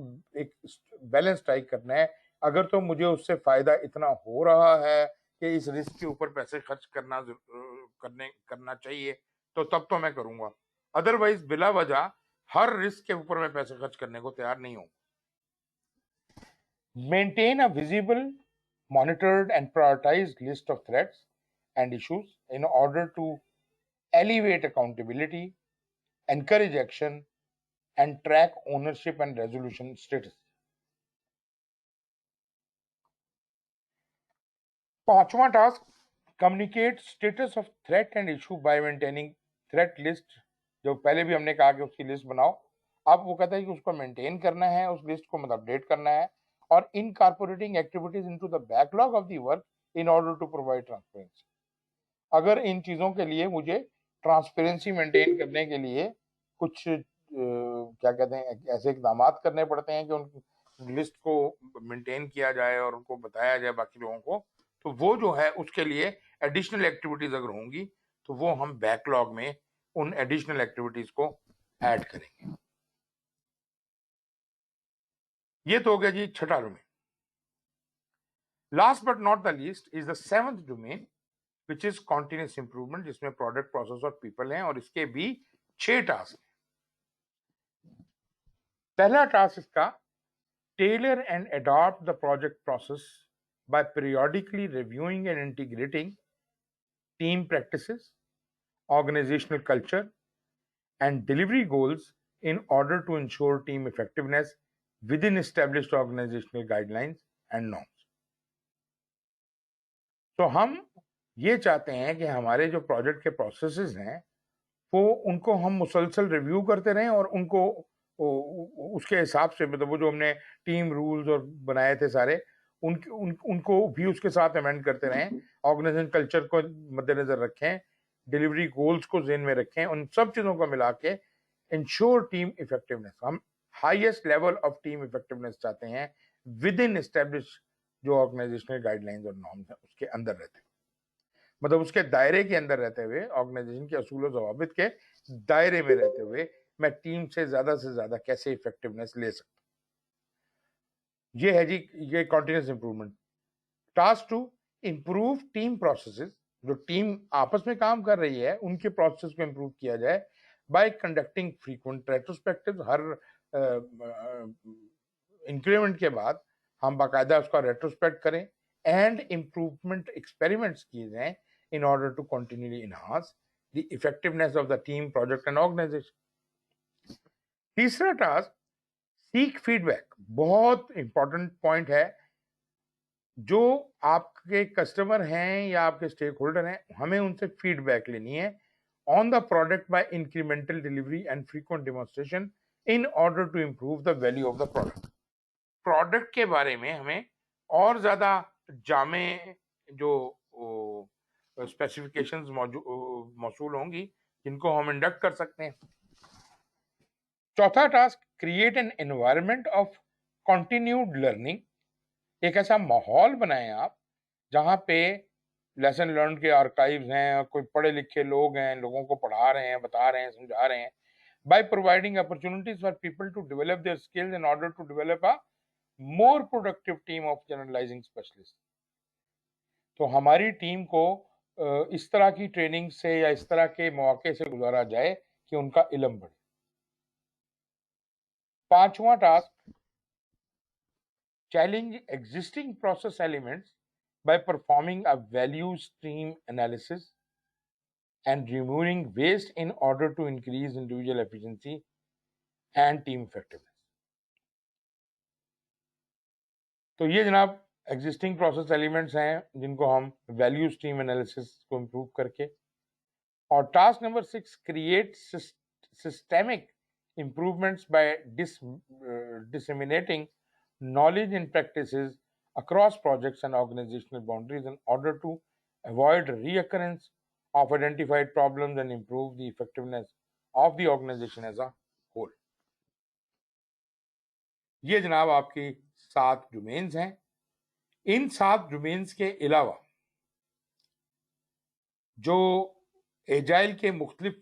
बैलेंस स्ट्राइक करना है। अगर तो मुझे उससे फायदा इतना हो रहा है कि इस रिस्क के ऊपर पैसे खर्च करना चाहिए तो तब तो मैं करूंगा, अदरवाइज बिला वजह हर रिस्क के ऊपर मैं पैसे खर्च करने को तैयार नहीं हूं। Maintain a visible, monitored and prioritized list of threats and issues in order to elevate accountability, encourage action and track ownership and resolution status. पांचवा task, communicate status of threat and issue by maintaining threat list। जो पहले भी हमने कहा कि उसकी list बनाओ, अब वो कहता है कि उसको मेंटेन करना है, उस लिस्ट को मतलब अपडेट करना है और incorporating activities into the backlog of the work in order to provide transparency। अगर इन चीजों के लिए मुझे ट्रांसपेरेंसी मेंटेन करने के लिए कुछ क्या कहते हैं ऐसे इकदाम करने पड़ते हैं कि उन लिस्ट को मेंटेन किया जाए और उनको बताया जाए बाकी लोगों को, तो वो जो है उसके लिए एडिशनल एक्टिविटीज अगर होंगी तो वो हम बैकलॉग में उन एडिशनल एक्टिविटीज को ऐड करेंगे। ये तो हो गया जी छठा domain. Last but not the least is the seventh domain which is continuous improvement, जिसमें प्रोडक्ट, प्रोसेस और पीपल हैं और इसके भी 6 टास्क हैं। पहला टास्क इसका, tailor and adopt the project process by periodically reviewing and integrating team practices, organizational culture and delivery goals in order to ensure team effectiveness within established organizational guidelines and norms। तो हम ये चाहते हैं कि हमारे जो project के processes हैं वो उनको हम मुसलसल रिव्यू करते रहें और उनको उसके हिसाब से, मतलब वो जो हमने टीम रूल्स और बनाए थे सारे उनको भी उसके साथ अमेंड करते रहें, ऑर्गेनाइजेशन कल्चर को मद्देनजर रखें, डिलीवरी गोल्स को ज़हन में रखें, उन सब चीज़ों को मिला के इंश्योर टीम इफेक्टिवनेस। हम highest level of team effectiveness चाहते हैं विद इन एस्टेब्लिश जो ऑर्गेनाइजेशनल गाइडलाइंस और नॉर्म्स हैं उसके अंदर रहते हैं, मतलब उसके दायरे के अंदर रहते हुए, ऑर्गेनाइजेशन के असूल और ज़वाबित के दायरे में रहते हुए मैं टीम से ज्यादा कैसे इफेक्टिवनेस ले सकता हूं। ये है जी ये continuous improvement. Task 2, improve team processes. जो टीम आपस में काम कर रही है उनके प्रोसेस को इंप्रूव किया जाए बाय कंडक्टिंग फ्रीक्वेंट रेट्रोस्पेक्टिव। हर इंक्रीमेंट के बाद हम बाकायदा उसका रेट्रोस्पेक्ट करें एंड इंप्रूवमेंट एक्सपेरिमेंट्स किए जाएं in order to continually enhance the effectiveness of the team, project and organization। तीसरा टास्क, सीक फीडबैक। बहुत इंपॉर्टेंट पॉइंट है। जो आपके कस्टमर हैं या आपके स्टेक होल्डर हैं, हमें उनसे फीडबैक लेनी है on the product by incremental delivery and frequent demonstration in order to improve the value of the product. Product के बारे में हमें और ज्यादा जामे जो स्पेसिफिकेशंस मौसूल होंगी जिनको हम इंडक्ट कर सकते हैं। चौथा task, create an environment of continued learning. एक ऐसा माहौल बनाएं आप जहां पे लेसन लर्न के आर्काइव्स हैं, कोई पढ़े लिखे लोग हैं, लोगों को पढ़ा रहे हैं, बता रहे हैं, समझा रहे हैं, by providing opportunities for people to develop their skills in order to develop a more productive team of generalizing specialists। तो हमारी टीम को इस तरह की ट्रेनिंग से या इस तरह के मौके से गुजारा जाए कि उनका इल्म बढ़े। पांचवा task, challenge existing process elements by performing a value stream analysis and removing waste in order to increase individual efficiency and team effectiveness। तो ये जनाब एग्जिस्टिंग प्रोसेस एलिमेंट्स हैं जिनको हम वैल्यू स्ट्रीम एनालिसिस को इम्प्रूव करके। और task number 6, create systemic improvements by disseminating knowledge and practices across projects and organizational boundaries in order to avoid reoccurrence of identified problems and improve the effectiveness of the organization as a whole। ये जनाब आपकी 7 domains हैं। इन 7 domains के अलावा जो agile के मुख्तलिफ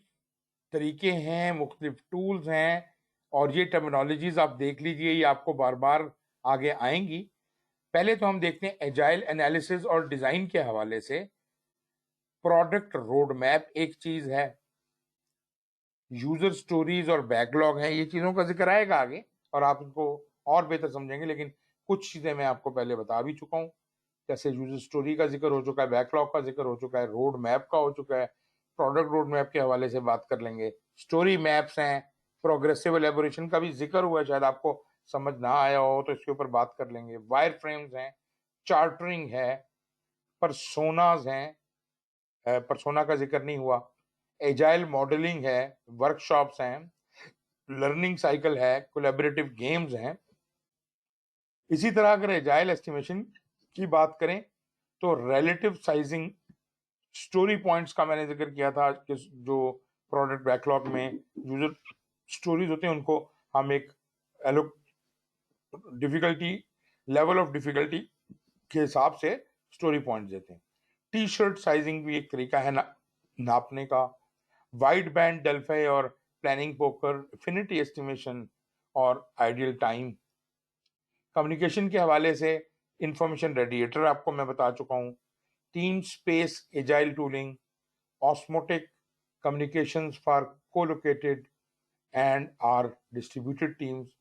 तरीके हैं, मुख्तलिफ टूल्स हैं, और ये टर्मिनोलॉजीज आप देख लीजिए, ये आपको बार बार आगे आएंगी। पहले तो हम देखते हैं एजाइल एनालिसिस और डिजाइन के हवाले से प्रोडक्ट रोड मैप एक चीज है, यूजर स्टोरीज और बैकलॉग है, ये चीजों का जिक्र आएगा आगे और आप इनको और बेहतर समझेंगे, लेकिन कुछ चीजें मैं आपको पहले बता भी चुका हूं। जैसे यूजर स्टोरी का जिक्र हो चुका है, बैकलॉग का जिक्र हो चुका है, रोड मैप का हो चुका है, प्रोडक्ट रोड मैप के हवाले से बात कर लेंगे, स्टोरी मैप्स हैं, प्रोग्रेसिव एलेबोरेशन का भी जिक्र हुआ है, शायद आपको समझ ना आया हो तो इसके ऊपर बात कर लेंगे, वायर फ्रेम्स हैं, चार्टरिंग है, परसोनाज हैं, परसोना का जिक्र नहीं हुआ, एजाइल मॉडलिंग है, वर्कशॉप्स हैं, लर्निंग साइकिल है, कोलैबोरेटिव गेम्स हैं। इसी तरह अगर एजाइल एस्टिमेशन की बात करें तो रिलेटिव साइजिंग, स्टोरी पॉइंट्स का मैंने जिक्र किया था कि जो प्रोडक्ट बैकलॉग में यूजर स्टोरीज होते हैं उनको हम एक डिफिकल्टी लेवल ऑफ डिफिकल्टी के हिसाब से स्टोरी पॉइंट देते हैं। टी शर्ट साइजिंग भी एक तरीका है नापने का, वाइड बैंड डेल्फी और प्लानिंग पोकर, एफिनिटी एस्टिमेशन और आइडियल टाइम। कम्युनिकेशन के हवाले से इंफॉर्मेशन रेडिएटर आपको मैं बता चुका हूं, team space agile tooling, osmotic communications for co-located and are distributed teams,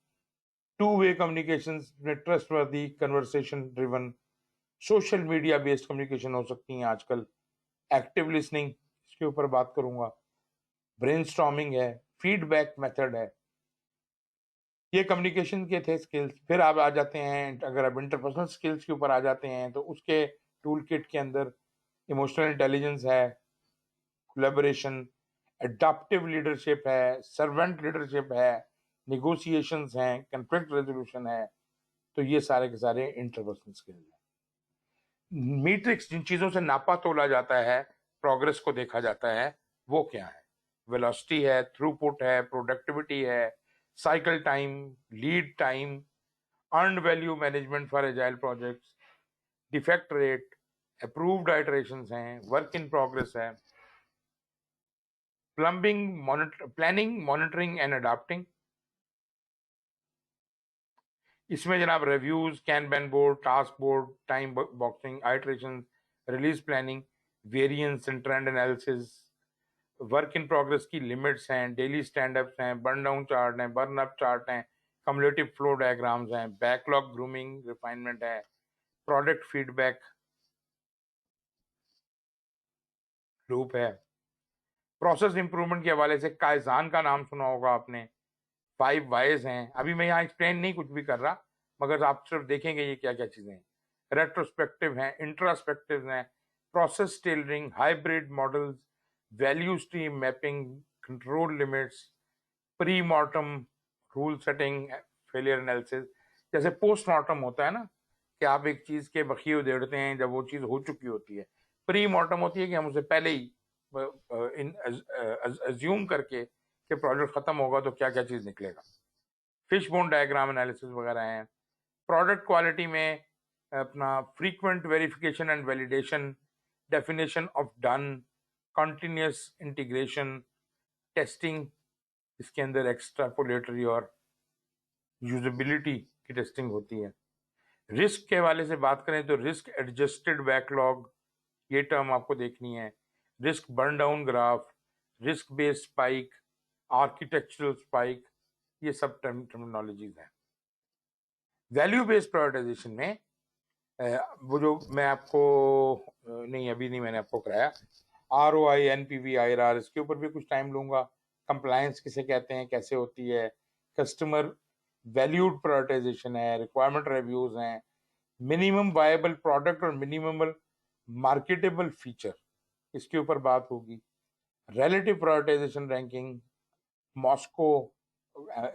two-way communications में trustworthy conversation driven, social media based communication हो सकती हैं आजकल, active listening इसके ऊपर बात करूंगा, brainstorming है, feedback method है। ये कम्युनिकेशन के थे स्किल्स। फिर आप आ जाते हैं, अगर आप इंटरपर्सनल स्किल्स के ऊपर आ जाते हैं तो उसके टूल किट के अंदर इमोशनल इंटेलिजेंस है, कोलैबोरेशन, एडाप्टिव लीडरशिप है, सर्वेंट लीडरशिप है, निगोशिएशंस हैं, कॉन्फ्लिक्ट रेजोल्यूशन है। तो ये सारे के सारे इंटरपर्सनल स्किल्स हैं। मैट्रिक्स, जिन चीजों से नापा तोला जाता है, प्रोग्रेस को देखा जाता है, वो क्या है? वेलोसिटी है, थ्रूपुट है, प्रोडक्टिविटी है, cycle time, lead time, earned value management for agile projects, defect rate, approved iterations हैं, वर्क इन प्रोग्रेस है, प्लानिंग, मॉनिटरिंग एंड अडॉप्टिंग। इसमें जनाब reviews, kanban board, task board, time boxing, iteration, release planning, variance and trend analysis, work in progress की limits हैं, daily stand ups हैं, burn down chart हैं, burn up chart हैं, cumulative flow diagrams हैं, backlog grooming refinement है, product feedback loop है। Process improvement के हवाले से काइजान का नाम सुना होगा आपने, 5 वाइज हैं। अभी मैं यहाँ एक्सप्लेन नहीं कुछ भी कर रहा, मगर आप सिर्फ देखेंगे ये क्या क्या चीजें हैं। रेट्रोस्पेक्टिव हैं, इंट्रास्पेक्टिव हैं, process tailoring, hybrid models, value stream mapping, control limits, pre mortem rule setting, failure analysis. जैसे पोस्टमार्टम होता है ना, कि आप एक चीज के बखिए उधेड़ते हैं जब वो चीज हो चुकी होती है। प्री मॉर्टम होती है कि हम उसे पहले ही अज्यूम करके कि प्रोजेक्ट खत्म होगा तो क्या क्या चीज निकलेगा। फिश बोन डायग्राम एनालिसिस वगैरह हैं। प्रोडक्ट क्वालिटी में अपना frequent verification and validation, definition of done, continuous integration, testing, इसके अंदर एक्सट्रापोलेटरी और यूजेबिलिटी की टेस्टिंग होती है। रिस्क के हवाले से बात करें तो रिस्क एडजस्टेड बैकलॉग, ये टर्म आपको देखनी है। Risk burn down graph, risk based spike, architectural spike, ये सब टर्मिनोलॉजीज हैं। वैल्यू बेस्ड प्रायोरिटाइजेशन में वो जो मैं आपको नहीं अभी नहीं मैंने आपको कराया, ROI, NPV, IRR, इसके ऊपर भी कुछ टाइम लूंगा। कंप्लायंस किसे कहते हैं, कैसे होती है, कस्टमर वैल्यूड प्रायोरिटाइजेशन है, रिक्वायरमेंट रिव्यूज हैं, मिनिमम वायबल प्रोडक्ट और मिनिमम मार्केटेबल फीचर, इसके ऊपर बात होगी। रिलेटिव प्रायोरिटाइजेशन रैंकिंग, मॉस्को,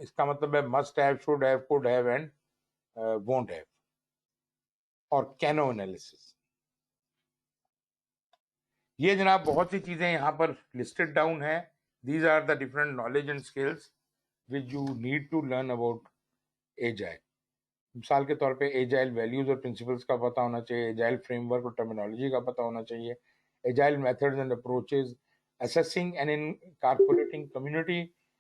इसका मतलब है must have, should have, could have and won't have, और कैनो एनालिसिस। ये जनाब बहुत सी चीजें यहाँ पर लिस्टेड डाउन है। These are the different knowledge and skills which you need to learn about agile. मिसाल के तौर पे एजाइल वैल्यूज और प्रिंसिपल्स का पता होना चाहिए, एजाइल फ्रेमवर्क और टर्मिनोलॉजी का पता होना चाहिए, agile methods and approaches, assessing and incorporating community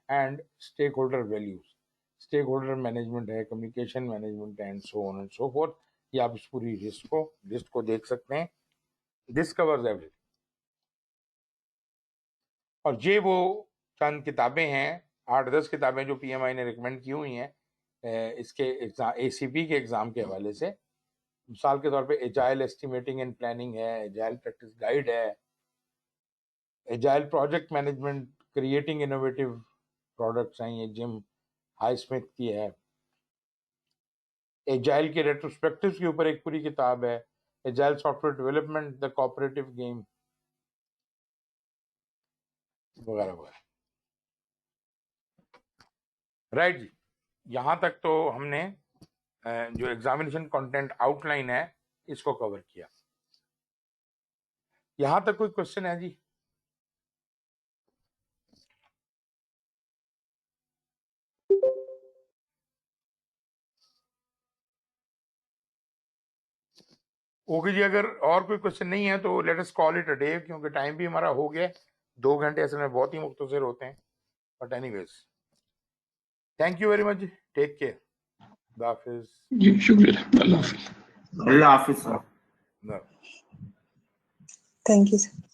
and stakeholder values, stakeholder management है, communication management and so on and so forth. ये आप इस पूरी लिस्ट को देख सकते हैं। This covers everything. और ये वो चंद किताबें हैं, 8-10 किताबें जो PMI ने रिकमेंड की हुई हैं इसके एग्जाम, ACP के एग्जाम के हवाले से। मिसाल के तौर पे एजाइल एस्टिमेटिंग एंड प्लानिंग है, एजाइल प्रैक्टिस गाइड है, agile project management creating innovative products हैं, ये जिम हाईस्मिथ की है। एजाइल के रेट्रोस्पेक्टिव के ऊपर एक पूरी किताब है, agile software development, the cooperative game, वगैरह वगैरह। राइट जी, यहाँ तक तो हमने जो एग्जामिनेशन कंटेंट आउटलाइन है इसको कवर किया। यहाँ तक कोई क्वेश्चन है जी? ओके जी, अगर और कोई क्वेश्चन नहीं है तो let us call it a day, क्योंकि टाइम भी हमारा हो गया। 2 घंटे असल में बहुत ही मुख्तसर होते हैं, but anyways thank you very much, take care, अल्लाह हाफिज। जी शुक्रिया, अल्लाह हाफिज। अल्लाह हाफिज सर। Thank you sir.